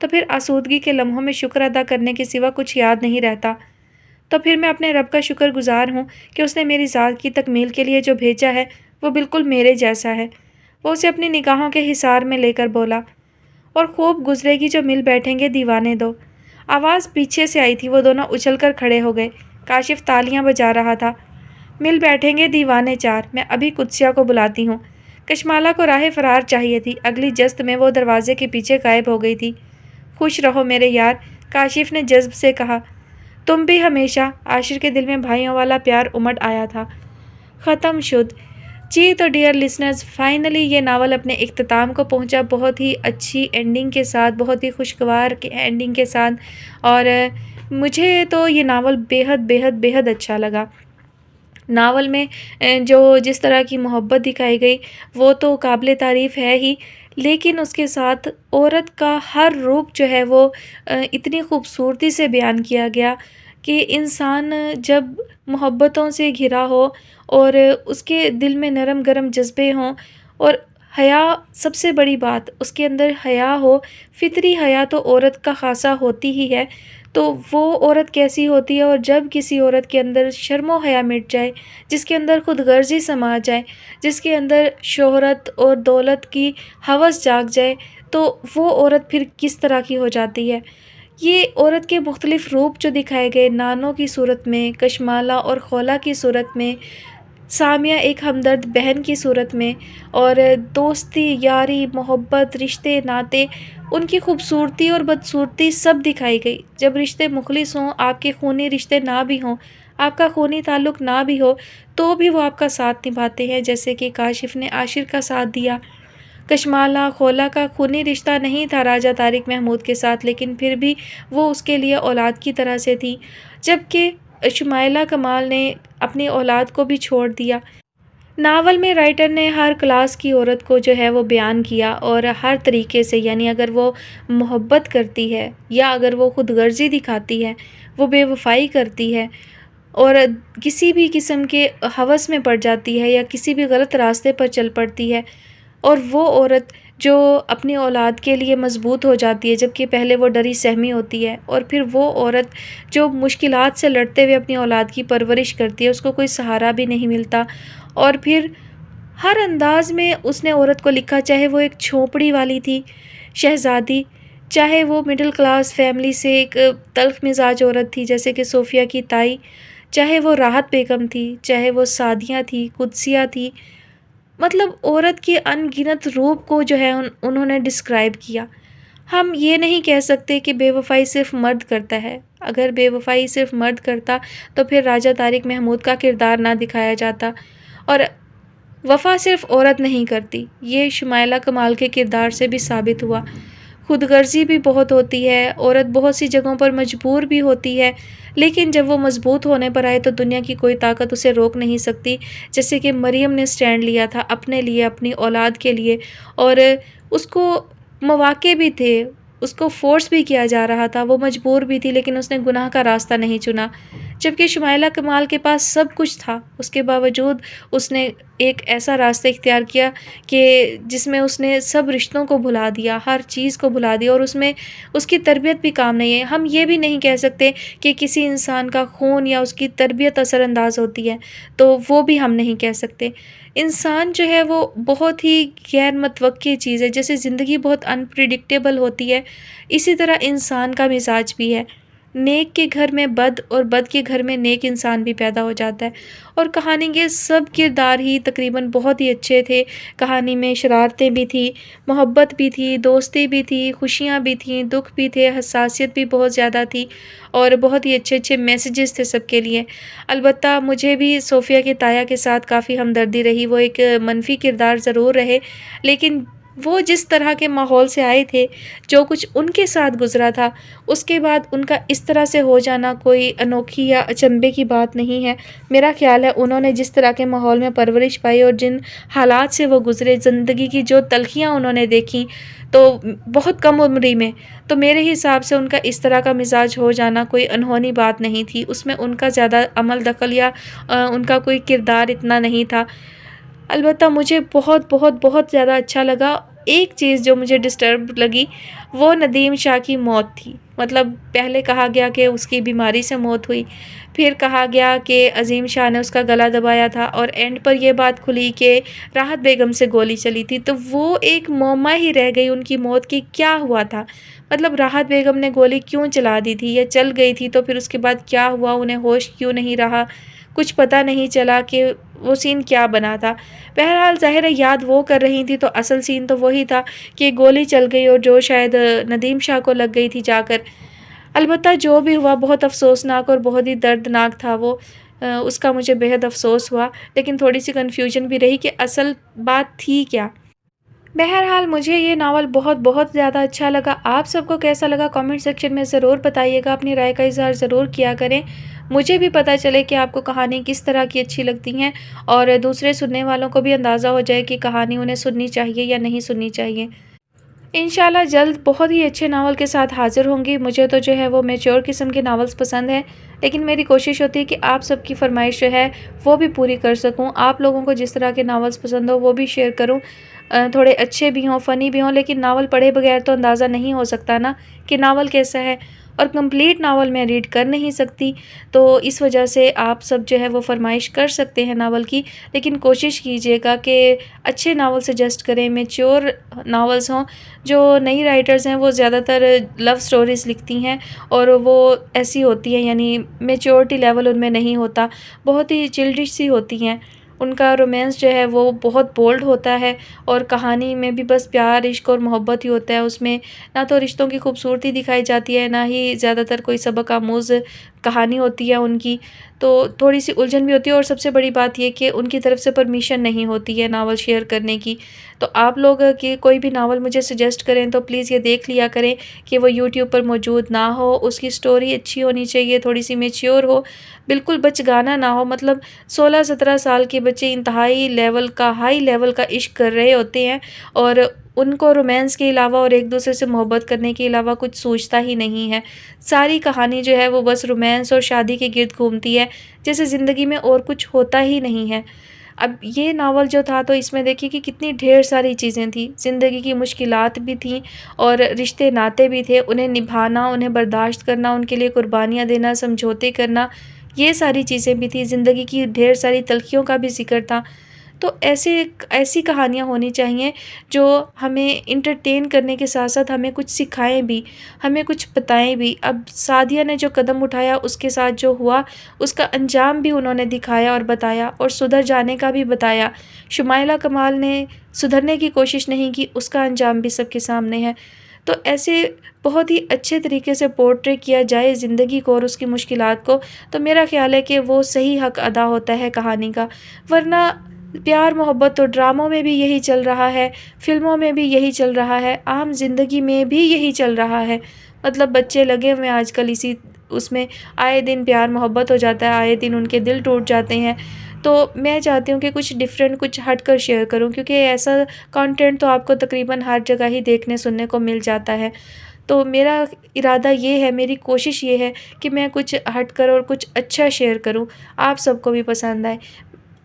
تو پھر آسودگی کے لمحوں میں شکر ادا کرنے کے سوا کچھ یاد نہیں رہتا۔ تو پھر میں اپنے رب کا شکر گزار ہوں کہ اس نے میری ذات کی تکمیل کے لیے جو بھیجا ہے وہ بالکل میرے جیسا ہے۔ وہ اسے اپنی نگاہوں کے حصار میں لے کر بولا، اور خوب گزرے گی جو مل بیٹھیں گے دیوانے دو۔ آواز پیچھے سے آئی تھی، وہ دونوں اچھل کر کھڑے ہو گئے۔ کاشف تالیاں بجا رہا تھا۔ مل بیٹھیں گے دیوانے چار، میں ابھی قدسیہ کو بلاتی ہوں۔ کشمالہ کو راہ فرار چاہیے تھی، اگلی جست میں وہ دروازے کے پیچھے غائب ہو گئی تھی۔ خوش رہو میرے یار، کاشف نے جذب سے کہا۔ تم بھی ہمیشہ۔ عاشر کے دل میں بھائیوں والا پیار امڈ آیا تھا۔ ختم شد۔ جی تو ڈیئر لسنرز، فائنلی یہ ناول اپنے اختتام کو پہنچا، بہت ہی اچھی اینڈنگ کے ساتھ، بہت ہی خوشگوار اینڈنگ کے ساتھ، اور مجھے تو یہ ناول بیحد بیحد بیحد اچھا لگا۔ ناول میں جس طرح کی محبت دکھائی گئی وہ تو قابل تعریف ہے ہی، لیکن اس کے ساتھ عورت کا ہر روپ جو ہے وہ اتنی خوبصورتی سے بیان کیا گیا کہ انسان جب محبتوں سے گھرا ہو اور اس کے دل میں نرم گرم جذبے ہوں، اور حیا سب سے بڑی بات، اس کے اندر حیا ہو، فطری حیا تو عورت کا خاصہ ہوتی ہی ہے، تو وہ عورت کیسی ہوتی ہے، اور جب کسی عورت کے اندر شرم و حیا مٹ جائے، جس کے اندر خود غرضی سما جائے، جس کے اندر شہرت اور دولت کی ہوس جاگ جائے، تو وہ عورت پھر کس طرح کی ہو جاتی ہے۔ یہ عورت کے مختلف روپ جو دکھائے گئے، نانو کی صورت میں، کشمالہ اور خولہ کی صورت میں، سامیہ ایک ہمدرد بہن کی صورت میں، اور دوستی، یاری، محبت، رشتے، ناطے، ان کی خوبصورتی اور بدصورتی سب دکھائی گئی۔ جب رشتے مخلص ہوں، آپ کے خونی رشتے نہ بھی ہوں، آپ کا خونی تعلق نہ بھی ہو، تو بھی وہ آپ کا ساتھ نبھاتے ہیں، جیسے کہ کاشف نے عاشر کا ساتھ دیا۔ کشمالہ خولہ کا خونی رشتہ نہیں تھا راجہ طارق محمود کے ساتھ، لیکن پھر بھی وہ اس کے لیے اولاد کی طرح سے تھی، جبکہ شمائلہ کمال نے اپنی اولاد کو بھی چھوڑ دیا۔ ناول میں رائٹر نے ہر کلاس کی عورت کو جو ہے وہ بیان کیا، اور ہر طریقے سے، یعنی اگر وہ محبت کرتی ہے، یا اگر وہ خود غرضی دکھاتی ہے، وہ بے وفائی کرتی ہے، اور کسی بھی قسم کے ہوس میں پڑ جاتی ہے، یا کسی بھی غلط راستے پر چل پڑتی ہے، اور وہ عورت جو اپنی اولاد کے لیے مضبوط ہو جاتی ہے، جبکہ پہلے وہ ڈری سہمی ہوتی ہے، اور پھر وہ عورت جو مشکلات سے لڑتے ہوئے اپنی اولاد کی پرورش کرتی ہے، اس کو کوئی سہارا بھی نہیں ملتا، اور پھر ہر انداز میں اس نے عورت کو لکھا، چاہے وہ ایک جھونپڑی والی تھی شہزادی، چاہے وہ مڈل کلاس فیملی سے ایک تلخ مزاج عورت تھی جیسے کہ صوفیہ کی تائی، چاہے وہ راحت بیگم تھی، چاہے وہ سعدیہ تھی، قدسیہ تھی، مطلب عورت کے ان گنت روپ کو جو ہے انہوں نے ڈسکرائب کیا۔ ہم یہ نہیں کہہ سکتے کہ بے وفائی صرف مرد کرتا ہے۔ اگر بے وفائی صرف مرد کرتا تو پھر راجہ طارق محمود کا کردار نہ دکھایا جاتا، اور وفا صرف عورت نہیں کرتی، یہ شمائلہ کمال کے کردار سے بھی ثابت ہوا۔ خود غرضی بھی بہت ہوتی ہے، عورت بہت سی جگہوں پر مجبور بھی ہوتی ہے، لیکن جب وہ مضبوط ہونے پر آئے تو دنیا کی کوئی طاقت اسے روک نہیں سکتی، جیسے کہ مریم نے سٹینڈ لیا تھا اپنے لیے، اپنی اولاد کے لیے، اور اس کو مواقع بھی تھے، اس کو فورس بھی کیا جا رہا تھا، وہ مجبور بھی تھی، لیکن اس نے گناہ کا راستہ نہیں چنا، جبکہ شمائلہ کمال کے پاس سب کچھ تھا، اس کے باوجود اس نے ایک ایسا راستہ اختیار کیا کہ جس میں اس نے سب رشتوں کو بھلا دیا، ہر چیز کو بھلا دیا، اور اس میں اس کی تربیت بھی کام نہیں ہے۔ ہم یہ بھی نہیں کہہ سکتے کہ کسی انسان کا خون یا اس کی تربیت اثر انداز ہوتی ہے، تو وہ بھی ہم نہیں کہہ سکتے۔ انسان جو ہے وہ بہت ہی غیر متوقع چیز ہے، جیسے زندگی بہت انپریڈکٹیبل ہوتی ہے، اسی طرح انسان کا مزاج بھی ہے۔ نیک کے گھر میں بد، اور بد کے گھر میں نیک انسان بھی پیدا ہو جاتا ہے، اور کہانی کے سب کردار ہی تقریباً بہت ہی اچھے تھے۔ کہانی میں شرارتیں بھی تھی، محبت بھی تھی، دوستی بھی تھی، خوشیاں بھی تھیں، دکھ بھی تھے، حساسیت بھی بہت زیادہ تھی، اور بہت ہی اچھے اچھے میسیجز تھے سب کے لیے۔ البتہ مجھے بھی صوفیہ کی تایا کے ساتھ کافی ہمدردی رہی، وہ ایک منفی کردار ضرور رہے، لیکن وہ جس طرح کے ماحول سے آئے تھے، جو کچھ ان کے ساتھ گزرا تھا، اس کے بعد ان کا اس طرح سے ہو جانا کوئی انوکھی یا اچنبے کی بات نہیں ہے۔ میرا خیال ہے انہوں نے جس طرح کے ماحول میں پرورش پائی اور جن حالات سے وہ گزرے، زندگی کی جو تلخیاں انہوں نے دیکھیں تو بہت کم عمری میں، تو میرے حساب سے ان کا اس طرح کا مزاج ہو جانا کوئی انہونی بات نہیں تھی، اس میں ان کا زیادہ عمل دخل یا ان کا کوئی کردار اتنا نہیں تھا۔ البتہ مجھے بہت بہت بہت زیادہ اچھا لگا ایک چیز جو مجھے ڈسٹرب لگی وہ ندیم شاہ کی موت تھی۔ مطلب پہلے کہا گیا کہ اس کی بیماری سے موت ہوئی، پھر کہا گیا کہ عظیم شاہ نے اس کا گلا دبایا تھا، اور اینڈ پر یہ بات کھلی کہ راحت بیگم سے گولی چلی تھی۔ تو وہ ایک معمہ ہی رہ گئی ان کی موت کی، کیا ہوا تھا؟ مطلب راحت بیگم نے گولی کیوں چلا دی تھی، یا چل گئی تھی تو پھر اس کے بعد کیا ہوا، انہیں ہوش کیوں نہیں رہا، کچھ پتہ نہیں چلا کہ وہ سین کیا بنا تھا۔ بہرحال ظاہر ہے یاد وہ کر رہی تھی تو اصل سین تو وہی تھا کہ گولی چل گئی، اور جو شاید ندیم شاہ کو لگ گئی تھی جا کر۔ البتہ جو بھی ہوا بہت افسوسناک اور بہت ہی دردناک تھا وہ، اس کا مجھے بہت افسوس ہوا، لیکن تھوڑی سی کنفیوژن بھی رہی کہ اصل بات تھی کیا۔ بہرحال مجھے یہ ناول بہت بہت زیادہ اچھا لگا۔ آپ سب کو کیسا لگا کامنٹ سیکشن میں ضرور بتائیے گا، اپنی رائے کا اظہار ضرور کیا کریں، مجھے بھی پتہ چلے کہ آپ کو کہانی کس طرح کی اچھی لگتی ہیں، اور دوسرے سننے والوں کو بھی اندازہ ہو جائے کہ کہانی انہیں سننی چاہیے یا نہیں سننی چاہیے۔ انشاءاللہ جلد بہت ہی اچھے ناول کے ساتھ حاضر ہوں گی۔ مجھے تو جو ہے وہ میچور قسم کے ناولز پسند ہیں، لیکن میری کوشش ہوتی ہے کہ آپ سب کی فرمائش جو ہے وہ بھی پوری کر سکوں، آپ لوگوں کو جس طرح کے ناولز پسند ہو وہ بھی شیئر کروں، تھوڑے اچھے بھی ہوں، فنی بھی ہوں، لیکن ناول پڑھے بغیر تو اندازہ نہیں ہو سکتا نا کہ ناول کیسا ہے، اور کمپلیٹ ناول میں ریڈ کر نہیں سکتی، تو اس وجہ سے آپ سب جو ہے وہ فرمائش کر سکتے ہیں ناول کی، لیکن کوشش کیجیے گا کہ اچھے ناول سجیسٹ کریں، میچور ناولز ہوں۔ جو نئی رائٹرز ہیں وہ زیادہ تر لو سٹوریز لکھتی ہیں، اور وہ ایسی ہوتی ہیں، یعنی میچورٹی لیول ان میں نہیں ہوتا، بہت ہی چلڈش سی ہوتی ہیں، ان کا رومانس جو ہے وہ بہت بولڈ ہوتا ہے، اور کہانی میں بھی بس پیار، عشق اور محبت ہی ہوتا ہے، اس میں نہ تو رشتوں کی خوبصورتی دکھائی جاتی ہے، نہ ہی زیادہ تر کوئی سبق آموز کہانی ہوتی ہے ان کی، تو تھوڑی سی الجھن بھی ہوتی ہے، اور سب سے بڑی بات یہ کہ ان کی طرف سے پرمیشن نہیں ہوتی ہے ناول شیئر کرنے کی۔ تو آپ لوگ کہ کوئی بھی ناول مجھے سجیسٹ کریں تو پلیز یہ دیکھ لیا کریں کہ وہ یوٹیوب پر موجود نہ ہو، اس کی سٹوری اچھی ہونی چاہیے، تھوڑی سی میچور ہو، بالکل بچگانہ نہ ہو، مطلب 16-17 سال کے بچے انتہائی لیول کا، ہائی لیول کا عشق کر رہے ہوتے ہیں، اور ان کو رومانس کے علاوہ اور ایک دوسرے سے محبت کرنے کے علاوہ کچھ سوچتا ہی نہیں ہے، ساری کہانی جو ہے وہ بس رومانس اور شادی کے گرد گھومتی ہے، جیسے زندگی میں اور کچھ ہوتا ہی نہیں ہے۔ اب یہ ناول جو تھا تو اس میں دیکھیے کہ کتنی ڈھیر ساری چیزیں تھیں، زندگی کی مشکلات بھی تھیں، اور رشتے ناتے بھی تھے، انہیں نبھانا، انہیں برداشت کرنا، ان کے لیے قربانیاں دینا، سمجھوتے کرنا، یہ ساری چیزیں بھی تھیں، زندگی کی ڈھیر ساری تلخیوں کا بھی ذکر تھا۔ تو ایسی کہانیاں ہونی چاہیے جو ہمیں انٹرٹین کرنے کے ساتھ ساتھ ہمیں کچھ سکھائیں بھی، ہمیں کچھ بتائیں بھی۔ اب سعدیہ نے جو قدم اٹھایا، اس کے ساتھ جو ہوا، اس کا انجام بھی انہوں نے دکھایا اور بتایا، اور سدھر جانے کا بھی بتایا۔ شمائلہ کمال نے سدھرنے کی کوشش نہیں کی، اس کا انجام بھی سب کے سامنے ہے۔ تو ایسے بہت ہی اچھے طریقے سے پورٹریٹ کیا جائے زندگی کو اور اس کی مشکلات کو، تو میرا خیال ہے کہ وہ صحیح حق ادا ہوتا ہے کہانی کا۔ ورنہ پیار محبت تو ڈراموں میں بھی یہی چل رہا ہے، فلموں میں بھی یہی چل رہا ہے، عام زندگی میں بھی یہی چل رہا ہے، مطلب بچے لگے ہوئے آج کل اس میں آئے دن پیار محبت ہو جاتا ہے، آئے دن ان کے دل ٹوٹ جاتے ہیں۔ تو میں چاہتی ہوں کہ کچھ ڈیفرنٹ، کچھ ہٹ کر شیئر کروں، کیونکہ ایسا کانٹینٹ تو آپ کو تقریباً ہر جگہ ہی دیکھنے سننے کو مل جاتا ہے۔ تو میرا ارادہ یہ ہے، میری کوشش یہ ہے کہ میں کچھ ہٹ کر اور کچھ اچھا شیئر کروں، آپ سب کو بھی پسند آئے۔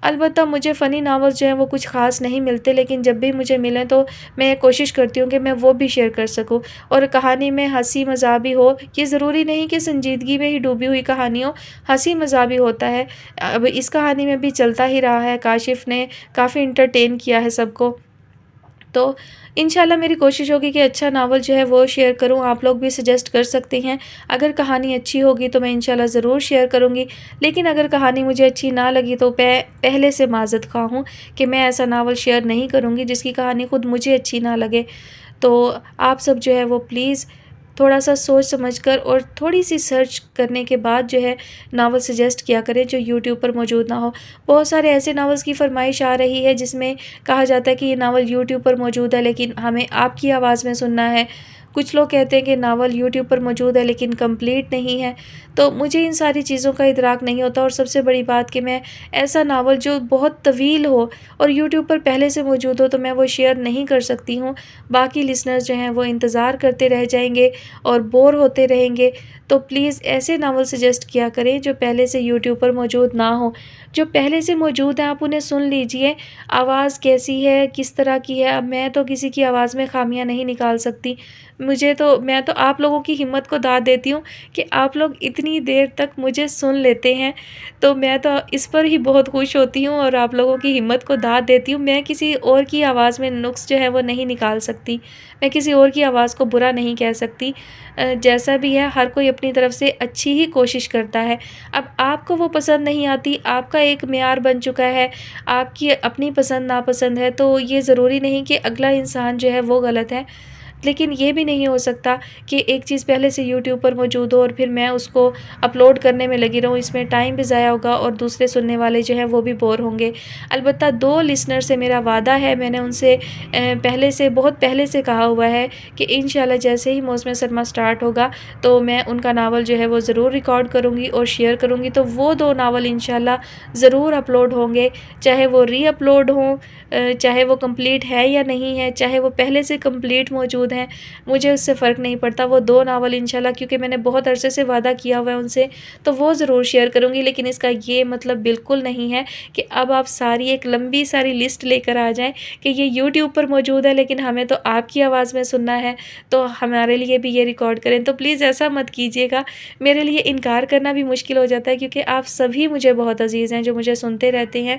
البتہ مجھے فنی ناولز جو ہیں وہ کچھ خاص نہیں ملتے، لیکن جب بھی مجھے ملیں تو میں کوشش کرتی ہوں کہ میں وہ بھی شیئر کر سکوں، اور کہانی میں ہنسی مزاح بھی ہو۔ یہ ضروری نہیں کہ سنجیدگی میں ہی ڈوبی ہوئی کہانی ہو، ہنسی مزاح بھی ہوتا ہے۔ اب اس کہانی میں بھی چلتا ہی رہا ہے، کاشف نے کافی انٹرٹین کیا ہے سب کو۔ تو انشاءاللہ میری کوشش ہوگی کہ اچھا ناول جو ہے وہ شیئر کروں، آپ لوگ بھی سجیسٹ کر سکتے ہیں۔ اگر کہانی اچھی ہوگی تو میں انشاءاللہ ضرور شیئر کروں گی، لیکن اگر کہانی مجھے اچھی نہ لگی تو پہلے سے معذرت خواہ ہوں کہ میں ایسا ناول شیئر نہیں کروں گی جس کی کہانی خود مجھے اچھی نہ لگے۔ تو آپ سب جو ہے وہ پلیز تھوڑا سا سوچ سمجھ کر اور تھوڑی سی سرچ کرنے کے بعد جو ہے ناول سجیسٹ کیا کریں جو یوٹیوب پر موجود نہ ہو۔ بہت سارے ایسے ناولز کی فرمائش آ رہی ہے جس میں کہا جاتا ہے کہ یہ ناول یوٹیوب پر موجود ہے لیکن ہمیں آپ کی آواز میں سننا ہے۔ کچھ لوگ کہتے ہیں کہ ناول یوٹیوب پر موجود ہے لیکن کمپلیٹ نہیں ہے، تو مجھے ان ساری چیزوں کا ادراک نہیں ہوتا، اور سب سے بڑی بات کہ میں ایسا ناول جو بہت طویل ہو اور یوٹیوب پر پہلے سے موجود ہو تو میں وہ شیئر نہیں کر سکتی ہوں، باقی لسنرز جو ہیں وہ انتظار کرتے رہ جائیں گے اور بور ہوتے رہیں گے۔ تو پلیز ایسے ناول سجیسٹ کیا کریں جو پہلے سے یوٹیوب پر موجود نہ ہوں، جو پہلے سے موجود ہیں آپ انہیں سن لیجئے، آواز کیسی ہے، کس طرح کی ہے۔ اب میں تو کسی کی آواز میں خامیاں نہیں نکال سکتی، میں تو آپ لوگوں کی ہمت کو داد دیتی ہوں کہ آپ لوگ اتنی دیر تک مجھے سن لیتے ہیں، تو میں تو اس پر ہی بہت خوش ہوتی ہوں اور آپ لوگوں کی ہمت کو داد دیتی ہوں۔ میں کسی اور کی آواز میں نقص جو ہے وہ نہیں نکال سکتی، میں کسی اور کی آواز کو برا نہیں کہہ سکتی۔ جیسا بھی ہے ہر کوئی اپنی طرف سے اچھی ہی کوشش کرتا ہے۔ اب آپ کو وہ پسند نہیں آتی، آپ کا ایک معیار بن چکا ہے، آپ کی اپنی پسند ناپسند ہے، تو یہ ضروری نہیں کہ اگلا انسان جو ہے وہ غلط ہے۔ لیکن یہ بھی نہیں ہو سکتا کہ ایک چیز پہلے سے یوٹیوب پر موجود ہو اور پھر میں اس کو اپلوڈ کرنے میں لگی رہوں، اس میں ٹائم بھی ضائع ہوگا اور دوسرے سننے والے جو ہیں وہ بھی بور ہوں گے۔ البتہ 2 لسنر سے میرا وعدہ ہے، میں نے ان سے بہت پہلے سے کہا ہوا ہے کہ انشاءاللہ جیسے ہی موسم سرما سٹارٹ ہوگا تو میں ان کا ناول جو ہے وہ ضرور ریکارڈ کروں گی اور شیئر کروں گی، تو وہ 2 ناول انشاءاللہ ضرور اپلوڈ ہوں گے، چاہے وہ ری اپلوڈ ہوں، چاہے وہ کمپلیٹ ہے یا نہیں ہے، چاہے وہ پہلے سے کمپلیٹ موجود ہیں، مجھے اس سے فرق نہیں پڑتا۔ وہ 2 ناول انشاءاللہ کیونکہ میں نے بہت عرصے سے وعدہ کیا ہوا ہے ان سے، تو وہ ضرور شیئر کروں گی۔ لیکن اس کا یہ مطلب بالکل نہیں ہے کہ اب آپ ساری ایک لمبی ساری لسٹ لے کر آ جائیں کہ یہ یوٹیوب پر موجود ہے لیکن ہمیں تو آپ کی آواز میں سننا ہے، تو ہمارے لیے بھی یہ ریکارڈ کریں۔ تو پلیز ایسا مت کیجیے گا، میرے لیے انکار کرنا بھی مشکل ہو جاتا ہے کیونکہ آپ سبھی مجھے بہت عزیز ہیں جو مجھے سنتے رہتے ہیں،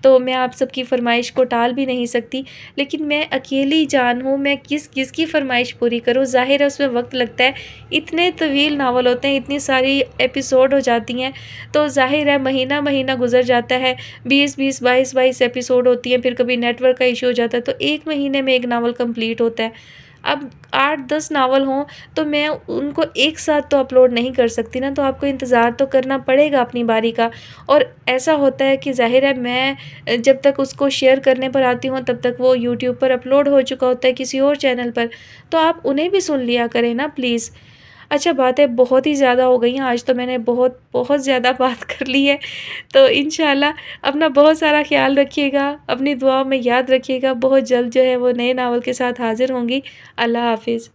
تو میں آپ سب کی فرمائش کو ٹال بھی نہیں سکتی۔ لیکن میں اکیلی جان ہوں، میں کس کی فرمائش پوری کروں؟ ظاہر ہے اس میں وقت لگتا ہے، اتنے طویل ناول ہوتے ہیں، اتنی ساری ایپیسوڈ ہو جاتی ہیں، تو ظاہر ہے مہینہ مہینہ گزر جاتا ہے، 20 ایپیسوڈ ہوتی ہیں، پھر کبھی نیٹ ورک کا ایشو ہو جاتا ہے، تو ایک مہینے میں ایک ناول کمپلیٹ ہوتا ہے۔ اب 8-10 ناول ہوں تو میں ان کو ایک ساتھ تو اپلوڈ نہیں کر سکتی نا، تو آپ کو انتظار تو کرنا پڑے گا اپنی باری کا۔ اور ایسا ہوتا ہے کہ ظاہر ہے میں جب تک اس کو شیئر کرنے پر آتی ہوں تب تک وہ یوٹیوب پر اپلوڈ ہو چکا ہوتا ہے کسی اور چینل پر، تو آپ انہیں بھی سن لیا کریں نا پلیز۔ اچھا باتیں بہت ہی زیادہ ہو گئی ہیں آج، تو میں نے بہت زیادہ بات کر لی ہے، تو انشاءاللہ اپنا بہت سارا خیال رکھیے گا، اپنی دعاؤں میں یاد رکھیے گا، بہت جلد جو ہے وہ نئے ناول کے ساتھ حاضر ہوں گی۔ اللہ حافظ۔